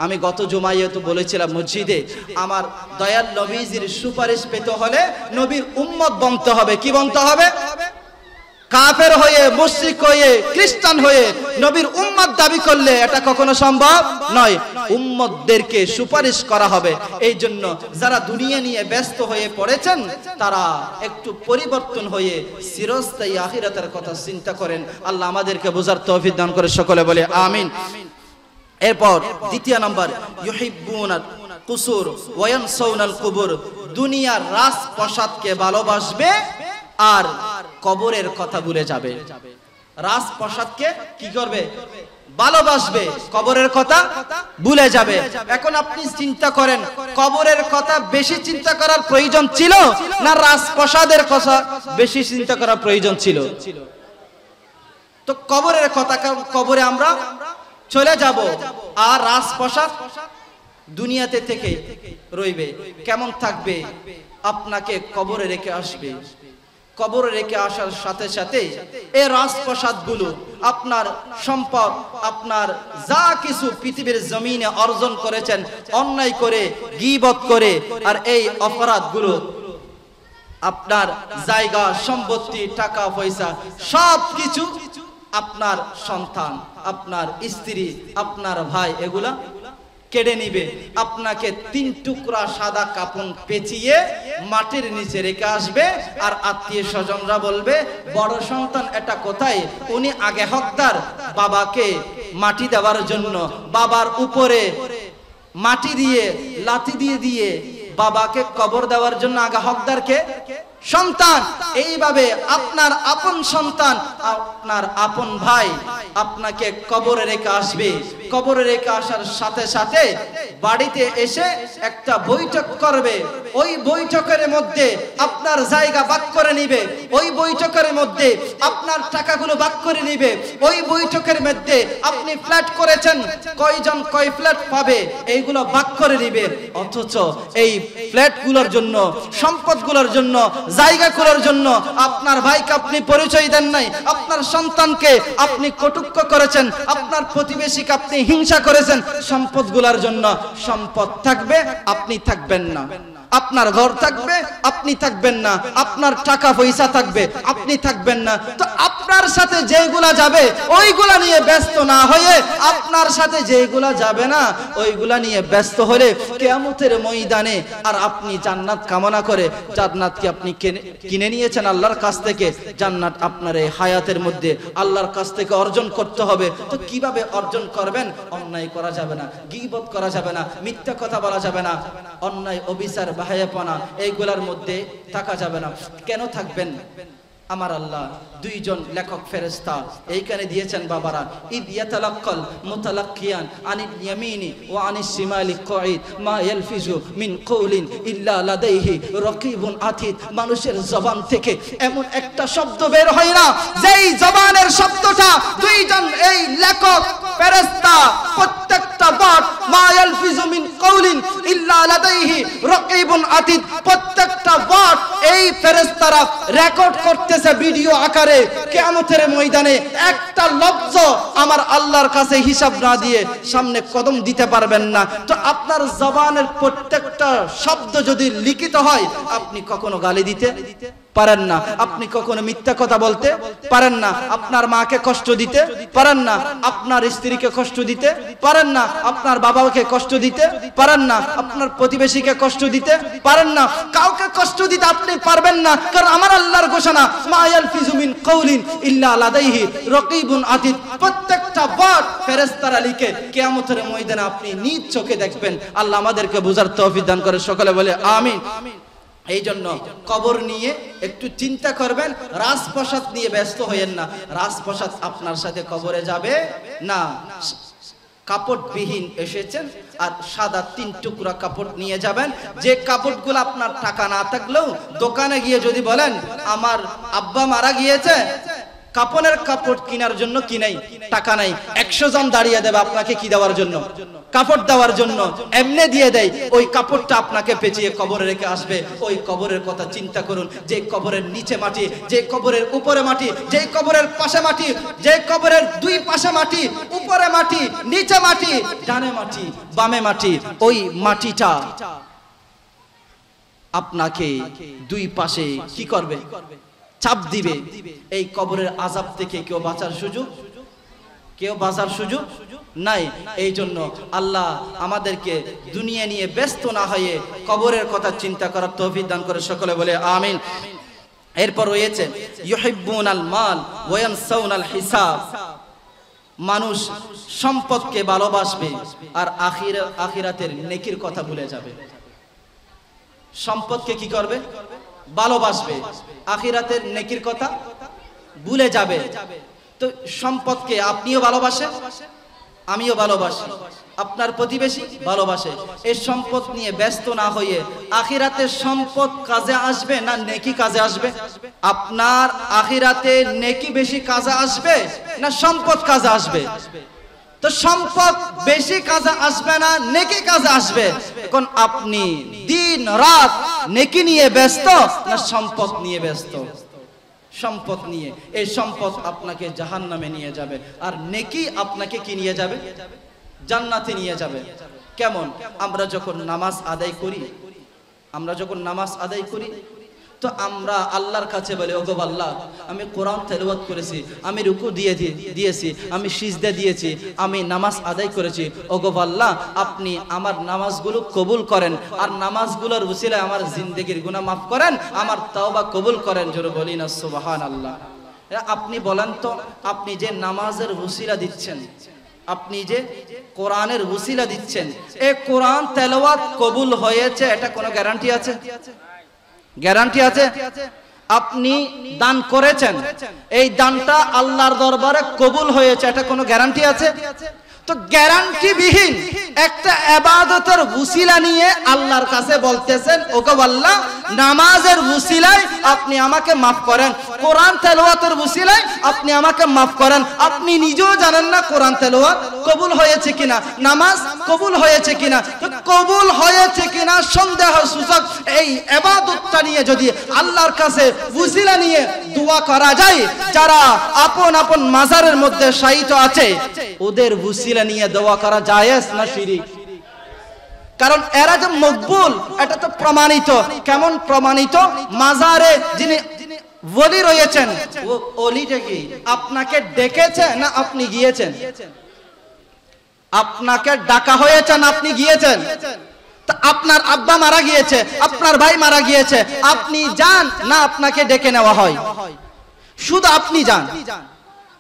আমি গত জুমায় তো বলেছিলাম মসজিদে, আমার দয়াল নবীজির সুপারিশ পেতে হলে নবীর উম্মত বনতে হবে। কি বনতে হবে? কাফের হয়ে, মুশরিক হয়ে, খ্রিস্টান হয়ে নবীর উম্মত দাবি করলে এটা কখনো সম্ভব নয়। উম্মতদেরকে সুপারিশ করা হবে। এই জন্য যারা দুনিয়া নিয়ে ব্যস্ত হয়ে পড়েছেন তারা একটু পরিবর্তন হয়ে চিরস্থায়ী আখিরাতের কথা চিন্তা করেন। আল্লাহ আমাদেরকে বোঝার তৌফিক দান করে, সকলে বলে আমিন। এরপর দ্বিতীয় নাম্বার, ইউহিব্বুনাল কুসুর ওয়া ইয়ানসাউনাল কুবুর। দুনিয়ার রাজপ্রাসাদকে ভালোবাসবে আর কবরের কথা ভুলে যাবে। রাজপ্রাসাদকে কি করবে? ভালোবাসবে, কবরের কথা ভুলে যাবে। এখন আপনি চিন্তা করেন, কবরের কথা বেশি চিন্তা করার প্রয়োজন ছিল না রাজপ্রাসাদের কথা বেশি চিন্তা করার প্রয়োজন ছিল? তো কবরের কথা, কবরে আমরা চলে যাব আর রাজপ্রাসাদ দুনিয়াতে থেকে রইবে। কেমন থাকবে? আপনাকে কবরে রেখে আসবে। কবরে রেখে আসার সাথে সাথে এই রাজপ্রাসাদগুলো, আপনার সম্পদ, আপনার যা কিছু পৃথিবীর জমিনে অর্জন করেছেন অন্যায় করে, গীবত করে, আর এই অপরাধগুলো আপনার জায়গা, সম্পত্তি, টাকা পয়সা সব কিছু আপনার সন্তান, আপনার স্ত্রী, আপনার ভাই এগুলা কেড়ে নিবে। আপনাকে 3 টুকরা সাদা কাপড় পেঁচিয়ে মাটির নিচে রেখে আসবে। আর আত্মীয় স্বজনরা বলবে, বড় সন্তান এটা কোথায়? উনি আগে হকদার। বাবাকে মাটি দেওয়ার জন্য বাবার উপরে মাটি দিয়ে লাথি দিয়ে দিয়ে বাবাকে কবর দেওয়ার জন্য আগে হকদারকে সন্তান। এইভাবে আপনার আপন সন্তান, আপনার আপন ভাই আপনাকে কবরে রেখে আসবে। কবরে রেখে আসার সাথে সাথে বাড়িতে এসে একটা বৈঠক করবে। ওই বৈঠকের মধ্যে আপনার জায়গা ভাগ করে নিবে। ওই বৈঠকের মধ্যে আপনার টাকাগুলো ভাগ করে নিবে। ওই বৈঠকের মধ্যে আপনি ফ্ল্যাট করেছেন, কয়জন কয় ফ্ল্যাট পাবে এইগুলো ভাগ করে নিবে। অথচ এই ফ্ল্যাটগুলোর জন্য, সম্পদগুলোর জন্য, জায়গাগুলোর জন্য আপনার ভাইকে আপনি পরিচয় দেন নাই, আপনার সন্তানকে আপনি কটূক্ষ করেছেন, আপনার প্রতিবেশীকে আপনি হিংসা করেছেন। সম্পদগুলোর জন্য সম্পদ থাকবে, আপনি থাকবেন না। আপনার ঘর থাকবে, আপনি থাকবেন না, আপনার টাকা পয়সা থাকবে, আপনি থাকবেন না। তো আপনার সাথে যেগুলা যাবে ওইগুলা নিয়ে ব্যস্ত না হয়ে আপনার সাথে যেগুলা যাবে না ওইগুলা নিয়ে ব্যস্ত হলে কিয়ামতের ময়দানে আর আপনি জান্নাত কামনা করে জান্নাত কি আপনি কিনে নিয়েছেন আল্লাহর কাছ থেকে? জান্নাত আপনার এই হায়াতের মধ্যে আল্লাহর কাছ থেকে অর্জন করতে হবে। তো কিভাবে অর্জন করবেন? অন্যায় করা যাবে না, গীবত করা যাবে না, মিথ্যা কথা বলা যাবে না, অন্যায় অবিচার বাহায়াপনা এইগুলার মধ্যে থাকা যাবে না। কেন থাকবেন? আমার আল্লাহ দুইজন লেখক ফেরেশতা এইখানে দিয়েছেন বাবারা, ইদ ইয়াতালাক্কাল মুতালাক্কিয়ান আনিল ইয়ামিনি ওয়া আনিস শিমালি কঈদ মা ইয়ালফিজু মিন কওলিন ইল্লা লাদাইহি রাকিবুন আতীদ। মানুষের জবান থেকে এমন একটা শব্দ বের হয় না যেই জবানের শব্দটা দুইজন এই লেখক ফেরেশতা প্রত্যেকটা ওয়ার্ড মা ইয়ালফিজু মিন কওলিন ইল্লা লাদাইহি রাকিবুন আতীদ, প্রত্যেকটা ওয়ার্ড এই ফেরেশতারা রেকর্ড করতেছে ভিডিও আকারে। কিয়ামতের ময়দানে একটা লফজ আমার আল্লাহর কাছে হিসাব না দিয়ে সামনে কদম দিতে পারবেন না। তো আপনার জবানের প্রত্যেকটা শব্দ যদি লিখিত হয়, আপনি কখনো গালি দিতে পারেন না, আপনি কখনো মিথ্যা কথা বলতে পারেন না, আপনার মাকে কষ্ট দিতে পারেন না, আপনার স্ত্রীকে কষ্ট দিতে পারেন না, আপনার বাবাকে কষ্ট দিতে পারেন না, আপনার প্রতিবেশীকে কষ্ট দিতে পারেন না, কাউকে কষ্ট দিতে আপনি পারবেন না। কারণ আমার আল্লাহর ঘোষণা মা ইয়ালফিজু মিন কওলিন ইল্লা লাদাইহি রাকিবুন আতীদ, প্রত্যেকটা ওয়ার্ড ফেরেশতারা লিখে কিয়ামতের ময়দানে আপনি নিজ চোখে দেখবেন। আল্লাহ আমাদেরকে বুঝার তৌফিক দান করে, সকলে বলে আমিন। এই জন্য কবর নিয়ে একটু চিন্তা করবেন, রাজপ্রাসাদ নিয়ে ব্যস্ত হইয়েন না। রাজপ্রাসাদ আপনার সাথে কবরে যাবে না। কাপড়বিহীন এসেছেন আর সাদা 3 টুকরা কাপড় নিয়ে যাবেন, যে কাপড়গুলো আপনার টাকা না থাকলেও দোকানে গিয়ে যদি বলেন আমার আব্বা মারা গিয়েছে, কাপনের কাপড় কেনার জন্য কি নাই, টাকা নাই, 100 জন দাঁড়িয়ে দেবে আপনাকে কি দেওয়ার জন্য, কাপড় দেওয়ার জন্য, এমনি দিয়ে দেয়। ওই কাপড়টা আপনাকে পেঁচিয়ে কবরে রেখে আসবে। ওই কবরের কথা চিন্তা করুন, যে কবরের নিচে মাটি, যে কবরের উপরে মাটি, যে কবরের পাশে মাটি, যে কবরের 2 পাশে মাটি, উপরে মাটি, নিচে মাটি, ডানে মাটি, বামে মাটি, ওই মাটিটা আপনাকে 2 পাশে কি করবে, চাপ দিবে। এই কবরের আযাব থেকে কেউ বাঁচার সুযোগ নাই। এই জন্য আল্লাহ আমাদেরকে দুনিয়া নিয়ে ব্যস্ত না হয়ে কবরের কথা চিন্তা করার তৌফিক দান করে, সকলে বলে আমিন। এরপর রয়েছে ইউহিব্বুনাল মাল ওয়া ইয়ানসাউনাল হিসাব। মানুষ সম্পদকে ভালোবাসবে আর আখিরাতের নেকির কথা ভুলে যাবে। সম্পদকে কি করবে, ভালোবাসবে, আখিরাতের নেকির কথা ভুলে যাবে। তো সম্পদকে আপনিও ভালোবাসেন, আমিও ভালোবাসি, আপনার প্রতিবেশী ভালোবাসে। এই সম্পদ নিয়ে ব্যস্ত না হয়ে আখিরাতের সম্পদ কাজে আসবে না নেকি কাজে আসবে? আপনার আখিরাতে নেকি বেশি কাজে আসবে না সম্পদ কাজে আসবে? তো সম্পদ বেশি কাজে আসবে না নেকি কাজে আসবে? এখন আপনি দিন রাত নেকি নিয়ে ব্যস্ত না সম্পদ নিয়ে ব্যস্ত? সম্পদ নিয়ে। এই সম্পদ আপনাকে জাহান্নামে নিয়ে যাবে আর নেকি আপনাকে কি নিয়ে যাবে, জান্নাতে নিয়ে যাবে। কেমন? আমরা যখন নামাজ আদায় করি তো আমরা আল্লাহর কাছে বলি, ওগো আল্লাহ আমি কোরআন তেলাওয়াত করেছি, আমি রুকু দিয়েছি, আমি সিজদা দিয়েছি, আমি নামাজ আদায় করেছি, ওগো আল্লাহ আপনি আমার নামাজগুলো কবুল করেন আর নামাজগুলোর উসিলায় আমার জিন্দেগির গুনাহ মাফ করেন, আমার তওবা কবুল করেন। জোরে বলি না সুবহানাল্লাহ। আপনি বলেন তো, আপনি যে নামাজের উসিলা দিচ্ছেন, আপনি যে কোরআনের উসিলা দিচ্ছেন, এই কোরআন তেলাওয়াত কবুল হয়েছে এটা কোনো গ্যারান্টি আছে? গ্যারান্টি আছে? আপনি দান করেছেন, এই দানটা আল্লাহর দরবারে কবুল হয়েছে, এটা কোনো গ্যারান্টি আছে? তো গ্যারান্টি বিহীন একটা ইবাদতের উসিলা নিয়ে আল্লাহর কাছে বলতেছেন, ওগো আল্লাহ নামাজের উসিলায় আপনি আমাকে maaf করেন, কোরআন তেলাওয়াতের উসিলায় আপনি আমাকে maaf করেন। আপনি নিজেও জানেন না কোরআন তেলাওয়াত কবুল হয়েছে কিনা, নামাজ কবুল হয়েছে কিনা। তো কবুল হয়েছে কিনা সন্দেহ সূচক এই ইবাদতটা নিয়ে যদি আল্লাহর কাছে উসিলা নিয়ে দোয়া করা যায়, যারা আপন আপন মাজারের মধ্যে শায়িত আছে ওদের উসিলা নিয়ে দোয়া করা জায়েজ না শিরিক? কারণ এরা যে মকবুল এটা তো প্রমাণিত। কেমন প্রমাণিত? মাজারে যিনি ওলি রয়েছেন, ও ওলিটা কি আপনাকে ডেকেছে না আপনি গিয়েছেন? আপনাকে ডাকা হয়েছে না আপনি গিয়েছেন? তা আপনার আব্বা মারা গিয়েছে, আপনার ভাই মারা গিয়েছে, আপনি যান না আপনাকে ডেকে নেওয়া হয়? শুধু আপনি যান।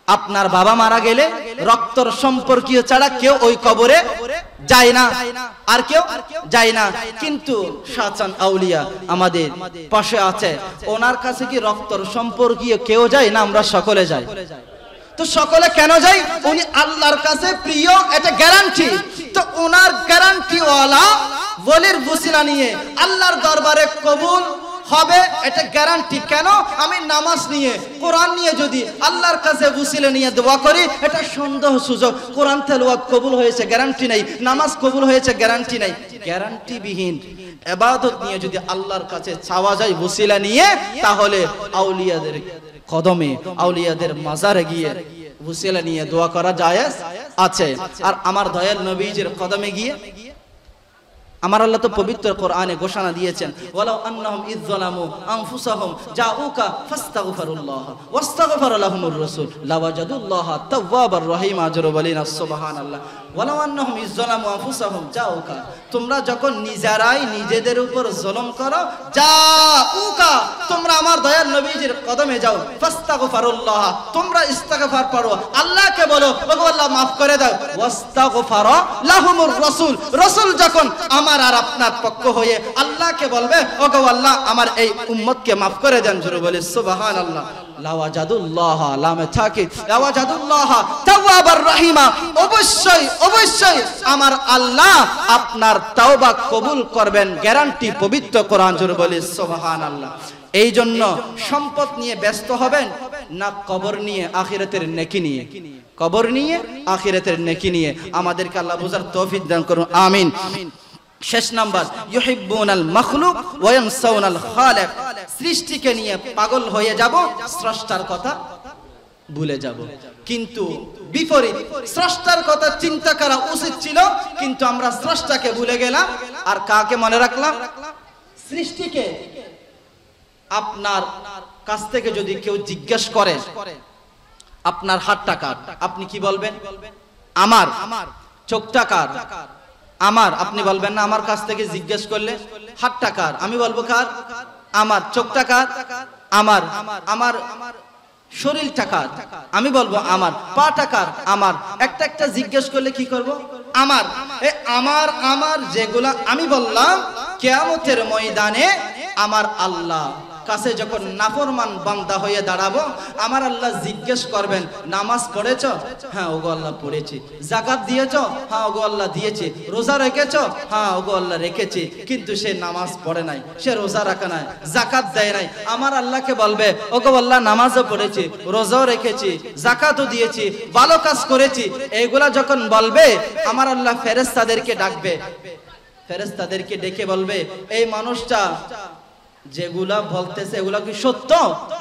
আপনার বাবা মারা গেলে রক্তর সম্পর্কীয় ছাড়া কেউ ওই কবরে যায় না, আর কেউ যায় না। কিন্তু শাহজান আউলিয়া আমাদের পাশে আছে, ওনার কাছে কি রক্তর সম্পর্কীয় কেউ যায় না? আমরা সকলে যাই। তো সকলে কেন যাই? উনি আল্লাহর কাছে প্রিয়, এটা গ্যারান্টি। তো ওনার গ্যারান্টিওয়ালা ওলির ওসিলা নিয়ে আল্লাহর দরবারে কবুল হবে, এটা গ্যারান্টি। কেন? আমি নামাজ নিয়ে কোরআন নিয়ে যদি আল্লাহর কাছে ওসিলা নিয়ে দোয়া করি, এটা সন্দেহ সুযোগ। কোরআন তেলাওয়াত কবুল হয়েছে গ্যারান্টি নাই, নামাজ কবুল হয়েছে গ্যারান্টি নাই। গ্যারান্টি বিহীন ইবাদত নিয়ে যদি আল্লাহর কাছে চাওয়া যায় ওসিলা নিয়ে, তাহলে আউলিয়াদের কদমে, আউলিয়াদের মাজারে গিয়ে ওসিলা নিয়ে দোয়া করা জায়েজ আছে। আর আমার দয়াল নবীজির কদমে গিয়ে আমার আল্লাহ তো পবিত্র কোরআনে ঘোষণা দিয়েছেন, ওয়ালাউ আন্নাহুম ইয যালামু আনফুসাহুম জাউকা ফাস্তাগফিরুল্লাহ ওয়াস্তাগফারা লাহুমুর রাসূল লাওয়াজাদুল্লাহা তাওয়াবার রহিম। আজরু বলিনা সুবহানাল্লাহ। ওয়ালাউ আন্নাহুম ইয যালামু আনফুসাহুম জাউকা, তোমরা যখন নিজেরাই নিজেদের উপর জুলুম করো, জাউকা তোমরা আমার দয়াল নবীজির কদমে যাও, ফাস্তাগফিরুল্লাহ তোমরা ইস্তিগফার পড়ো, আল্লাহকে বলো ওগো আল্লাহ maaf করে দাও, ওয়াস্তাগফারা লাহুমুর রাসূল, রাসূল যখন আমার আর আপনার পক্ষ হয়ে আল্লাহকে বলবে ওগো আল্লাহ আমার এই উম্মতকে maaf করে দেন, জোরে বলি সুবহানাল্লাহ। লাওয়াজাদুল্লাহ লামে থাকে লাওয়াজাদুল্লাহ তাওয়াবার রহিমা, অবশ্যই অবশ্যই আমার আল্লাহ আপনার তাওবা কবুল করবেন, গ্যারান্টি পবিত্র কোরআন, জোরে বলি সুবহানাল্লাহ। এই জন্য সম্পদ নিয়ে ব্যস্ত হবেন না কবর নিয়ে, আখিরাতের নেকি নিয়ে? কবর নিয়ে, আখিরাতের নেকি নিয়ে। আমাদেরকে আল্লাহ বুঝার তৌফিক দান করুন, আমিন। শেষ নাম্বার, ইউহিব্বুনাল মাখলুক ওয়া ইয়ানসাউনাল খালিক, সৃষ্টিকে নিয়ে পাগল হয়ে যাব, স্রষ্টার কথা ভুলে যাব। কিন্তু বিপরীত, স্রষ্টার কথা চিন্তা করা উচিত ছিল, কিন্তু আমরা স্রষ্টাকে ভুলে গেলাম। আর কাকে মনে রাখলাম? সৃষ্টিকে। আপনার কাছ থেকে যদি কেউ জিজ্ঞেস করে আপনার হাতটা কার, আপনি কি বলবেন? আমার। চোখটা কার? আমার। আপনি বলবেন না আমার কাছ থেকে জিজ্ঞেস করলে হাতটা কার, আমি বলবো কার? আমার। চোখটা কার? আমার। আমার শরীরটা কার, আমি বলবো আমার। পাটা কার? আমার। একটা একটা জিজ্ঞেস করলে কি করব? আমার। আমার আমার যেগুলা আমি বললাম, কিয়ামতের ময়দানে আমার আল্লাহ কাছে যখন নাফরমান বান্দা হয়ে দাঁড়াবো, আমার আল্লাহ জিজ্ঞেস করবেন নামাজ পড়েছ? হ্যাঁ ওগো আল্লাহ পড়েছি। যাকাত দিয়েছ? হ্যাঁ ওগো আল্লাহ দিয়েছি। রোজা রেখেছ? হ্যাঁ ওগো আল্লাহ রেখেছি। কিন্তু সে নামাজ পড়ে নাই, সে রোজা রাখে নাই, যাকাত দেয় নাই। আমার আল্লাহকে বলবে ওগো আল্লাহ নামাজও পড়েছি, রোজাও রেখেছি, যাকাতও দিয়েছি, ভালো কাজ করেছি। এইগুলা যখন বলবে, আমার আল্লাহ ফেরেশতাদেরকে ডাকবে, ফেরেশতাদেরকে ডেকে বলবে এই মানুষটা যেগুলা বলতেছে এগুলা কি সত্য?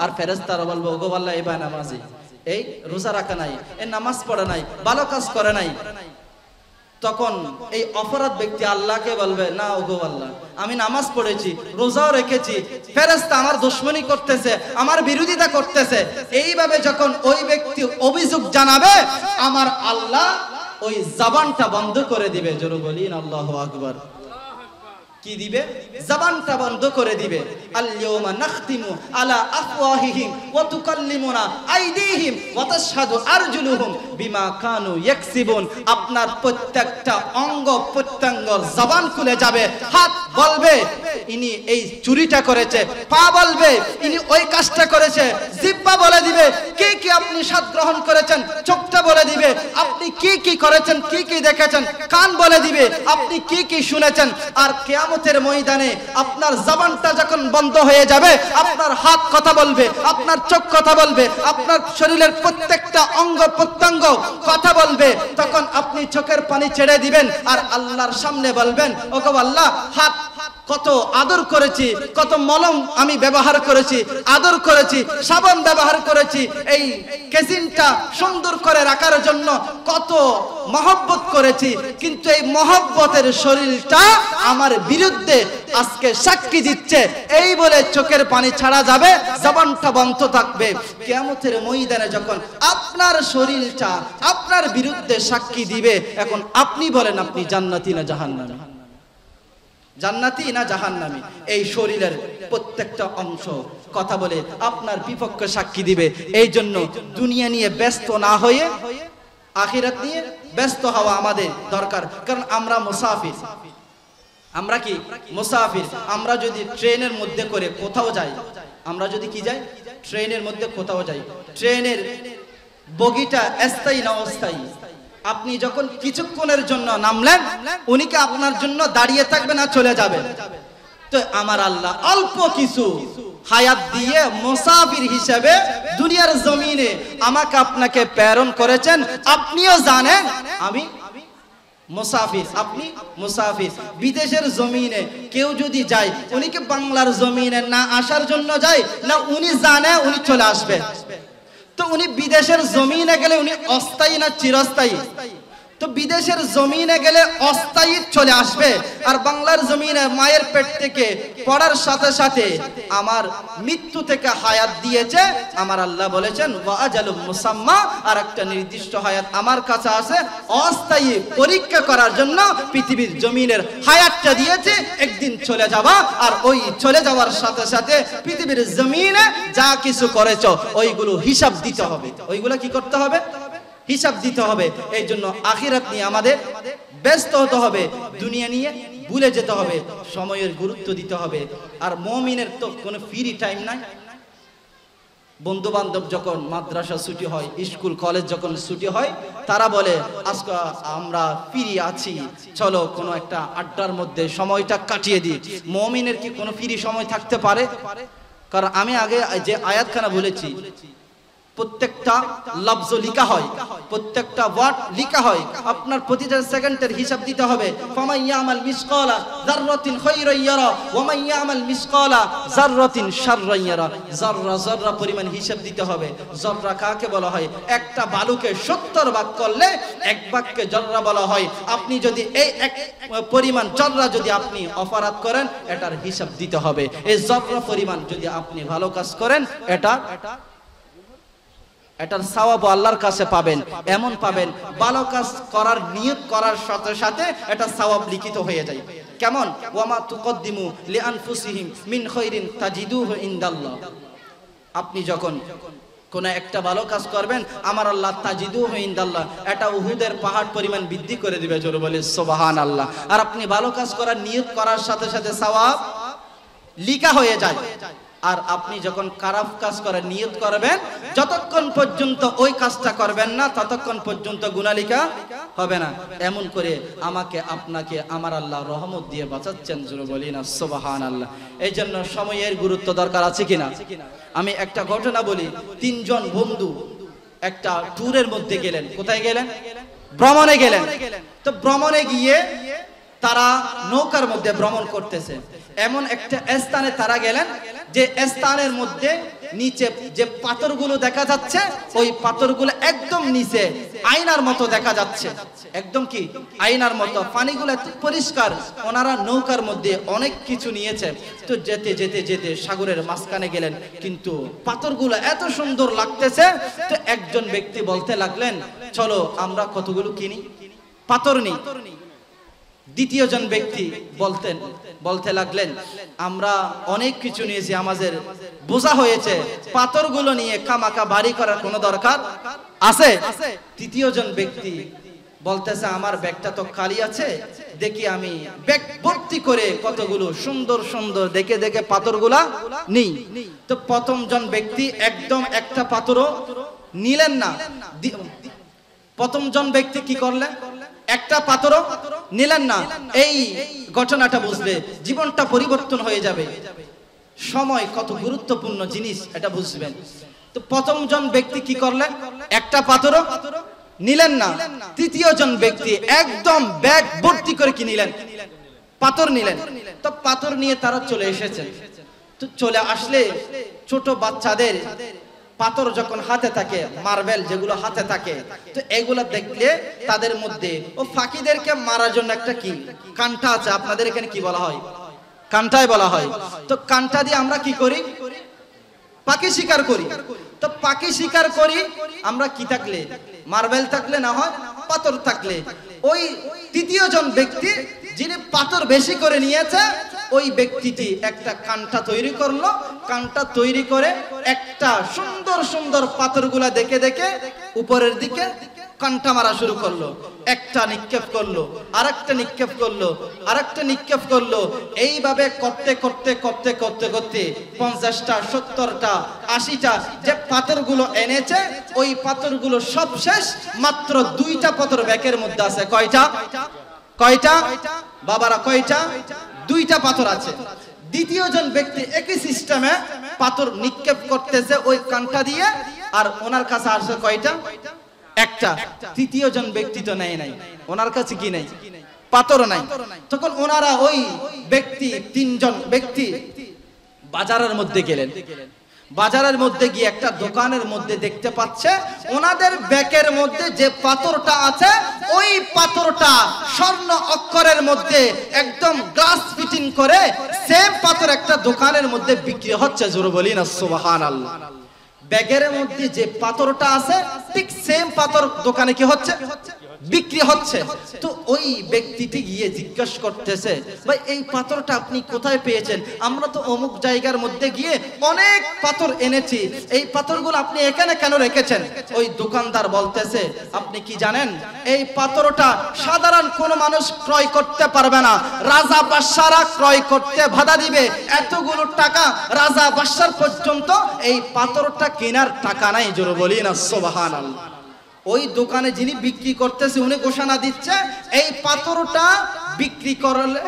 আর ফেরেশতারা বলবে ওগো আল্লাহ এই নামাজি, এই রোজা রাখা নাই, এই নামাজ পড়ে নাই, ভালো কাজ করে নাই। তখন এই অপরাধ ব্যক্তি আল্লাহকে বলবে না ওগো আল্লাহ আমি নামাজ পড়েছি, রোজাও রেখেছি, ফেরেশতা আমার দুশমনি করতেছে, আমার বিরোধিতা করতেছে। এইভাবে যখন ওই ব্যক্তি অভিযোগ জানাবে, আমার আল্লাহ ওই জবানটা বন্ধ করে দিবে। জোরে বলিন আল্লাহু আকবার। কি দিবে? জবানটা বন্ধ করে দিবে। আল-ইয়াওমা নাখতিমু আলা আফওয়াহিহিম ওয়া তুকাল্লিমুনা আইদিহিম ওয়া তাশহাদু আরজুলুহুম বিমা কানু ইয়াকসিবুন। আপনার প্রত্যেকটা অঙ্গ প্রত্যঙ্গ জবান খুলে যাবে। হাত বলবে ইনি এই চুরিটা করেছে, পা বলবে ইনি ওই কাজটা করেছে, জিহ্বা বলে দিবে কি কি আপনি স্বাদ গ্রহণ করেছেন, চোখটা বলে দিবে আপনি কি কি করেছেন, কি কি দেখেছেন, কান বলে দিবে আপনি কি কি শুনেছেন। আর কিয়ামতের ময়দানে আপনার জবানটা যখন বন্ধ হয়ে যাবে, আপনার হাত কথা বলবে, আপনার চোখ কথা বলবে, আপনার শরীরের প্রত্যেকটা অঙ্গ প্রত্যঙ্গ কথা বলবে। তখন আপনি চোখের পানি ছেড়ে দিবেন আর আল্লাহর সামনে বলবেন ওগো আল্লাহ হাত কত আদর করেছি, কত মলম আমি ব্যবহার করেছি, আদর করেছি, সাবান ব্যবহার করেছি, এই কেসিনটা সুন্দর করে রাখার জন্য কত মহব্বত করেছি, কিন্তু এই মহব্বতের শরীরটা আমার বিরুদ্ধে আজকে সাক্ষী দিচ্ছে। এই বলে চোখের পানি ছাড়া যাবে, জবানটা বন্ধ থাকবে। কিয়ামতের ময়দানে যখন আপনার শরীরটা আপনার বিরুদ্ধে সাক্ষী দিবে, এখন আপনি বলেন আপনি জান্নাতি না জাহান্নামী, জান্নাতি না জাহান্নামী। এই শরীরের প্রত্যেকটা অংশ কথা বলে আপনার বিপক্ষে সাক্ষী দিবে। এই জন্য দুনিয়া নিয়ে ব্যস্ত না হয়ে আখিরাত নিয়ে ব্যস্ত হওয়া আমাদের দরকার। কারণ আমরা মুসাফির, আমরা কি মুসাফির। আমরা যদি ট্রেনের মধ্যে করে কোথাও যাই, আমরা যদি কি যাই ট্রেনের মধ্যে কোথাও যাই, ট্রেনের বগিটা স্থায়ী না অস্থায়ী? আপনি যখন কিছুক্ষণের জন্য নামলেন, উনি কি আপনার জন্য দাঁড়িয়ে থাকবে না চলে যাবে? তো আমার আল্লাহ অল্প কিছু হায়াত দিয়ে মুসাফির হিসেবে দুনিয়ার জমিনে আমাকে আপনাকে প্রেরণ করেছেন। আপনিও জানেন আমি মুসাফির, আপনি মুসাফির। বিদেশের জমিনে কেউ যদি যায়, উনি কি বাংলার জমিনে না আসার জন্য যায়, না উনি জানে উনি চলে আসবে? তো উনি বিদেশের জমিনে গেলে উনি অস্থায়ী না চিরস্থায়ী? তো বিদেশের জমিনে গেলে অস্থায়ী চলে আসবে। আর বাংলার জমিনে মায়ের পেট থেকে পড়ার সাথে সাথে আমার মৃত্যু থেকে হায়াত দিয়েছে আমার আল্লাহ বলেছেন ওয়া আজালুম মুসাম্মা, আর একটা নির্দিষ্ট হায়াত আমার কাছে আছে অস্থায়ী পরীক্ষা করার জন্য পৃথিবীর জমিনের হায়াতটা দিয়েছে। একদিন চলে যাবা, আর ওই চলে যাওয়ার সাথে সাথে পৃথিবীর জমিনে যা কিছু করেছো ওইগুলো হিসাব দিতে হবে। ওইগুলো কি করতে হবে? হিসাব দিতে হবে। এই জন্য আখিরাত নিয়ে আমাদের ব্যস্ত হতে হবে, দুনিয়া নিয়ে ভুলে যেতে হবে, সময়ের গুরুত্ব দিতে হবে। আর মুমিনের তো কোনো ফ্রি টাইম নাই। বন্ধু বান্ধব যখন মাদ্রাসা ছুটি হয়, স্কুল কলেজ যখন ছুটি হয়, তারা বলে আজকে আমরা ফ্রি আছি, চলো কোনো একটা আড্ডার মধ্যে সময়টা কাটিয়ে দিই। মুমিনের কি কোনো ফ্রি সময় থাকতে পারে? কারণ আমি আগে যে আয়াতখানা বলেছি, প্রত্যেকটা লফজ লিখা হয়, প্রত্যেকটা ওয়ার্ড লিখা হয়। আপনার প্রতিটা সেকেন্ডের হিসাব দিতে হবে। ফামাইয়ামাল মিসকালা যাররাতিন খায়রান ইয়ারা ওয়া মাইয়ামাল মিসকালা যাররাতিন শাররান ইয়ারা। যাররা যাররা পরিমাণ হিসাব দিতে হবে। যাররা কাকে বলা হয়? একটা বালুকে 70 ভাগ করলে এক ভাগকে যাররা বলা হয়। আপনি যদি এই এক পরিমাণ যাররা যদি আপনি অপরাধ করেন, এটার হিসাব দিতে হবে। এই যাররা পরিমাণ যদি আপনি ভালো কাজ করেন, এটার সওয়াব আল্লাহর কাছে পাবেন। এমন পাবেন ভালো কাজ করার নিয়ত করার সাথে সাথে এটা সওয়াব লিখিত হয়ে যায়। কেমন? ওয়ামা তুকদ্দিমু লিআনফুসিহিম মিন খায়রিন তাজিদুহু ইনদাল্লাহ। আপনি যখন কোন একটা ভালো কাজ করবেন, আমার আল্লাহ তাজিদুহু ইনদাল্লাহ, এটা উহুদের পাহাড় পরিমাণ বৃদ্ধি করে দিবে। জোরে বলে সুবহানাল্লাহ। আর আপনি ভালো কাজ করার নিয়ত করার সাথে সাথে সওয়াব লিখা হয়ে যায়। আর আপনি যখন খারাপ কাজ করার নিয়ত করবেন, যতক্ষণ পর্যন্ত ওই কাজটা করবেন না, ততক্ষণ পর্যন্ত গুনাহ লেখা হবে না। এমন করে আমাকে আপনাকে আমার আল্লাহ রহমত দিয়ে বাঁচাচ্ছেন। জোরে বলি না সুবহানাল্লাহ। এই জন্য সময়ের গুরুত্ব দরকার আছে কিনা? আমি একটা ঘটনা বলি। 3 জন বন্ধু একটা ট্যুরের মধ্যে গেলেন। কোথায় গেলেন? ভ্রমণে গেলেন। তো ভ্রমণে গিয়ে তারা নৌকার মধ্যে ভ্রমণ করতেছে। এমন একটা স্থানে তারা গেলেন যে স্থানের মধ্যে নিচে যে পাথরগুলো দেখা যাচ্ছে, ওই পাথরগুলো একদম নিচে আয়নার মতো দেখা যাচ্ছে। একদম কি আয়নার মতো, পানিগুলো এত পরিষ্কার। ওনারা নৌকার মধ্যে অনেক কিছু নিয়েছে। তো যেতে যেতে যেতে সাগরের মাঝখানে গেলেন, কিন্তু পাথরগুলো এত সুন্দর লাগতেছে। তো একজন ব্যক্তি বলতে লাগলেন, চলো আমরা কতগুলো কিনি, পাথর নিই। দ্বিতীয় জন ব্যক্তি বলতে লাগলেন, আমরা অনেক কিছু নিয়েছি, আমাদের বোঝা হয়েছে, পাথরগুলো নিয়ে খামাখা বাড়ি করার কোনো দরকার আছে? তৃতীয় জন ব্যক্তি বলতেছে, আমার ব্যাগটা তো খালি আছে, দেখি আমি ব্যাগ ভর্তি করে কতগুলো সুন্দর সুন্দর দেখে দেখে পাথরগুলা নিই। তো প্রথম জন ব্যক্তি একদম একটা পাথরও নিলেন না। প্রথম জন ব্যক্তি কি করলেন? একটা পাথরও নিলেন না। এই ঘটনাটা বুঝলে জীবনটা পরিবর্তন হয়ে যাবে। সময় কত গুরুত্বপূর্ণ জিনিস এটা বুঝবেন। তো প্রথম জন ব্যক্তি কি করলেন? একটা পাথরও নিলেন না। তৃতীয় জন ব্যক্তি একদম ব্যাগ ভর্তি করে কি নিলেন? পাথর নিলেন। তো পাথর নিয়ে তারা চলে এসেছেন। তো চলে আসলে ছোট বাচ্চাদের পাথর যখন হাতে থাকে, মার্বেল যেগুলো হাতে থাকে, তো এগুলো দেখলে তাদের মধ্যে ও ফাঁকিদেরকে মারার জন্য একটা কি কাঁটা আছে, আপনাদের এখানে কি বলা হয়? কাঁটাই বলা হয়। তো কাঁটা দিয়ে আমরা কি করি? পাখি শিকার করি। তো পাখি শিকার করি আমরা কি থাকলে? মার্বেল থাকলে, না হয় পাথর থাকলে। ওই তৃতীয় জন ব্যক্তি যিনি পাথর বেশি করে নিয়েছে, ওই ব্যক্তিটি একটা কাঁটা তৈরি করলো। কাঁটা তৈরি করে একটা সুন্দর সুন্দর পাথরগুলা দেখে দেখে উপরের দিকে কাঁটা মারা শুরু করলো। একটা নিক্ষেপ করলো, আরেকটা নিক্ষেপ করলো, আরেকটা নিক্ষেপ করলো। এইভাবে করতে করতে করতে করতে করতে 50টা, 70টা, 80টা যে পাথরগুলো এনেছে, ওই পাথরগুলো সব শেষ। মাত্র 2টা পাথর ব্যাগের মধ্যে আছে। কয়টা? কয়টা বাবারা? কয়টা? 2টা পাথর আছে। দ্বিতীয় জন ব্যক্তি একই সিস্টেমে পাথর নিক্ষেপ করতেছে ওই কাঁটা দিয়ে, আর ওনার কাছে আসছে কয়টা? একটা। তৃতীয় জন ব্যক্তি তো নেয় নাই, ওনার কাছে কি নাই? পাথর নাই। তখন ওনারা ওই ব্যক্তি, 3 জন ব্যক্তি বাজারের মধ্যে গেলেন। বাজারের মধ্যে গিয়ে একটা দোকানের মধ্যে দেখতে পাচ্ছে ওনাদের ব্যাগের মধ্যে যে পাথরটা আছে, ওই পাথরটা স্বর্ণ অক্ষরের মধ্যে একদম গ্লাস ফিটিং করে সেম পাথর একটা দোকানের মধ্যে বিক্রি হচ্ছে। জোরে বলি না সুবহানাল্লাহ। ব্যাগের মধ্যে যে পাথরটা আছে ঠিক সেম পাথর দোকানে কি হচ্ছে? বিক্রি হচ্ছে। তো ওই ব্যক্তিটি গিয়ে জিজ্ঞাসা করতেছে, ভাই এই পাথরটা আপনি কোথায় পেয়েছেন? আমরা তো অমুক জায়গার মধ্যে গিয়ে অনেক পাথর এনেছি, এই পাথরগুলো আপনি এখানে কেন রেখেছেন? ওই দোকানদার বলতেছে, আপনি কি জানেন এই পাথরটা সাধারণ কোনো মানুষ ক্রয় করতে পারবে না, রাজা বাদশারা ক্রয় করতে বাধা দিবে। এতগুলো টাকা রাজা বাদশার পর্যন্ত এই পাথরটা কেনার টাকা নাই। জোরে বলি না সুবহানাল্লাহ। ওই দোকানে যিনি বিক্রি করতেছে উনি ঘোষণা দিচ্ছে, এই পাথরটা বিক্রি করলে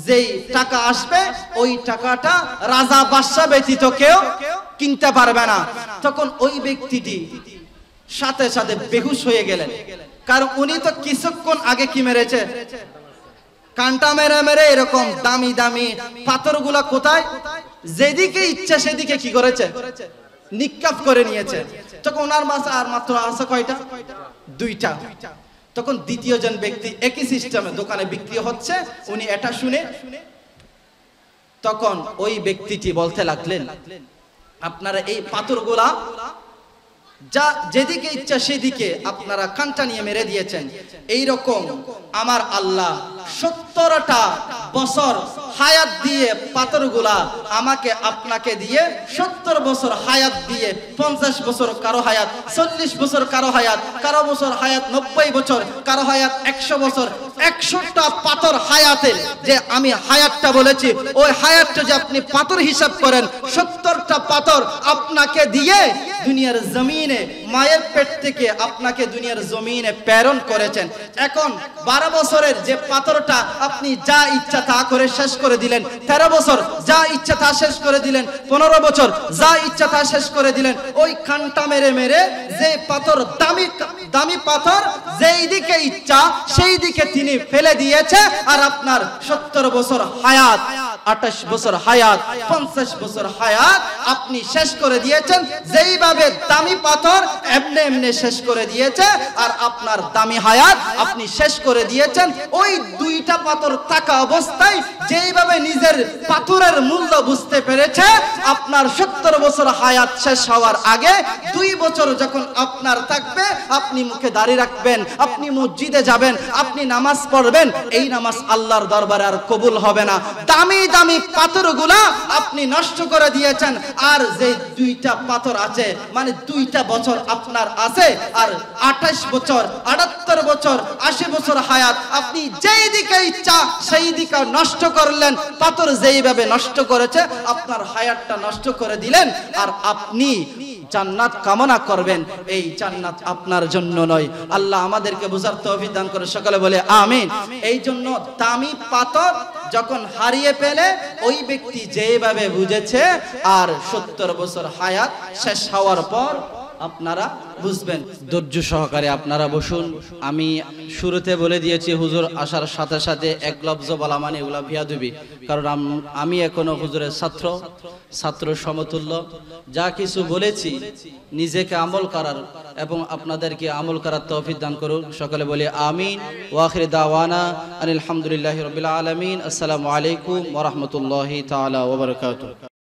যেই টাকা আসবে ওই টাকাটা রাজা বাদশা ব্যতীত কেউ কিনতে পারবে না। তখন ওই ব্যক্তিটি সাথে সাথে বেহুশ হয়ে গেলেন, কারণ উনি তো কিছুক্ষণ আগে কি মেরেছে? কাঁটা মেরে মেরে এরকম দামি দামি পাথরগুলা কোথায় যেদিকে ইচ্ছা সেদিকে কি করেছে? নিক্ষেপ করে নিয়েছে। তখন ওনার মাঝে আর মাত্র আছে কয়টা? 2টা। তখন দ্বিতীয় জন ব্যক্তি একই সিস্টেমে দোকানে বিক্রি হচ্ছে, উনি এটা শুনে তখন ওই ব্যক্তিটি বলতে লাগলেন, আপনারা এই পাথরগুলা যা যেদিকে ইচ্ছা সেদিকে আপনারা কাঁটা নিয়ে মেরে দিয়েছেন। এই রকম আমার আল্লাহ 70টা বছর হায়াত দিয়ে পাথরগুলা আমাকে আপনাকে দিয়ে 70 বছর হায়াত দিয়ে 50 বছর কারো হায়াত, 40 বছর কারো হায়াত, কারো বছর হায়াত 90 বছর, কারো হায়াত 100 বছর। 100টা পাথর হায়াতের যে আমি হায়াতটা বলেছি, ওই হায়াতটা যে আপনি পাথর হিসাব করেন, 70টা পাথর আপনাকে দিয়ে দুনিয়ার জমিনে মায়ের পেট থেকে আপনাকে দুনিয়ার জমিনে প্রেরণ করেছেন। এখন 12 বছরের যে পাথরটা আপনি যা ইচ্ছা তা করে শেষ করে দিলেন, 13 বছর যা ইচ্ছা তা শেষ করে দিলেন, 15 বছর যা ইচ্ছা তা শেষ করে দিলেন। ওই কাঁটা মেরে মেরে যে পাথর দামি দামি পাথর যেই দিকে ইচ্ছা সেই দিকে তিনি ফেলে দিয়েছে। আর আপনার 70 বছর হায়াত, 28 বছর হায়াত, 50 বছর হায়াত আপনি শেষ করে দিয়েছেন। যেইভাবে দামি পাথর এমনি এমনি শেষ করে দিয়েছে, আর আপনার দামি হায়াত আপনি শেষ করে দিয়েছেন। ওই 2টা পাথর থাকা অবস্থায় যেইভাবে নিজের পাথরের মূল্য বুঝতে পেরেছে, আপনার 70 বছর হায়াত শেষ হওয়ার আগে 2 বছর যখন আপনার থাকবে, আপনি মুখে দাঁড়িয়ে রাখবেন, আপনি মসজিদে যাবেন, আপনি নামাজ পড়বেন, এই নামাজ আল্লাহর দরবারে আর কবুল হবে না। দামি দামি পাথরগুলা আপনি নষ্ট করে দিয়েছেন। আর যে 2টা পাথর আছে, মানে 2টা বছর আপনার আছে, আর 28 বছর, 78 বছর, 80 বছর হায়াত আপনি যেই দিকে ইচ্ছা সেই দিকে নষ্ট করলেন। পাথর যেইভাবে নষ্ট করেছে আপনার হায়াতটা নষ্ট করে দিলেন। আর আপনি জান্নাত কামনা করবেন, এই জান্নাত আপনার জন্য নয়। আল্লাহ আমাদেরকে বুঝার তৌফিক দান করে, সকলে বলে আমিন। এই জন্য দামি পাথর যখন হারিয়ে ফেলে ওই ব্যক্তি যেভাবে বুঝেছে, আর 70 বছর হায়াত শেষ হওয়ার পর আপনারা বুঝবেন। ধৈর্য সহকারে আপনারা বসুন। আমি শুরুতে বলে দিয়েছি হুজুর আসার সাথে সাথে এক লফজ বলা মানে এগুলা বিয়াদবি, কারণ আমি এখনো হুজুরের ছাত্র সমতুল্য। যা কিছু বলেছি নিজেকে আমল করার এবং আপনাদেরকে আমল করার তৌফিক দান করুন। সকলে বলি আমিন। ওয়া আখির দাওয়ানা আলহামদুলিল্লাহি রাব্বিল আলামিন। আসসালামু আলাইকুম ওয়া রাহমাতুল্লাহি তাআলা ওয়া বারাকাতুহু।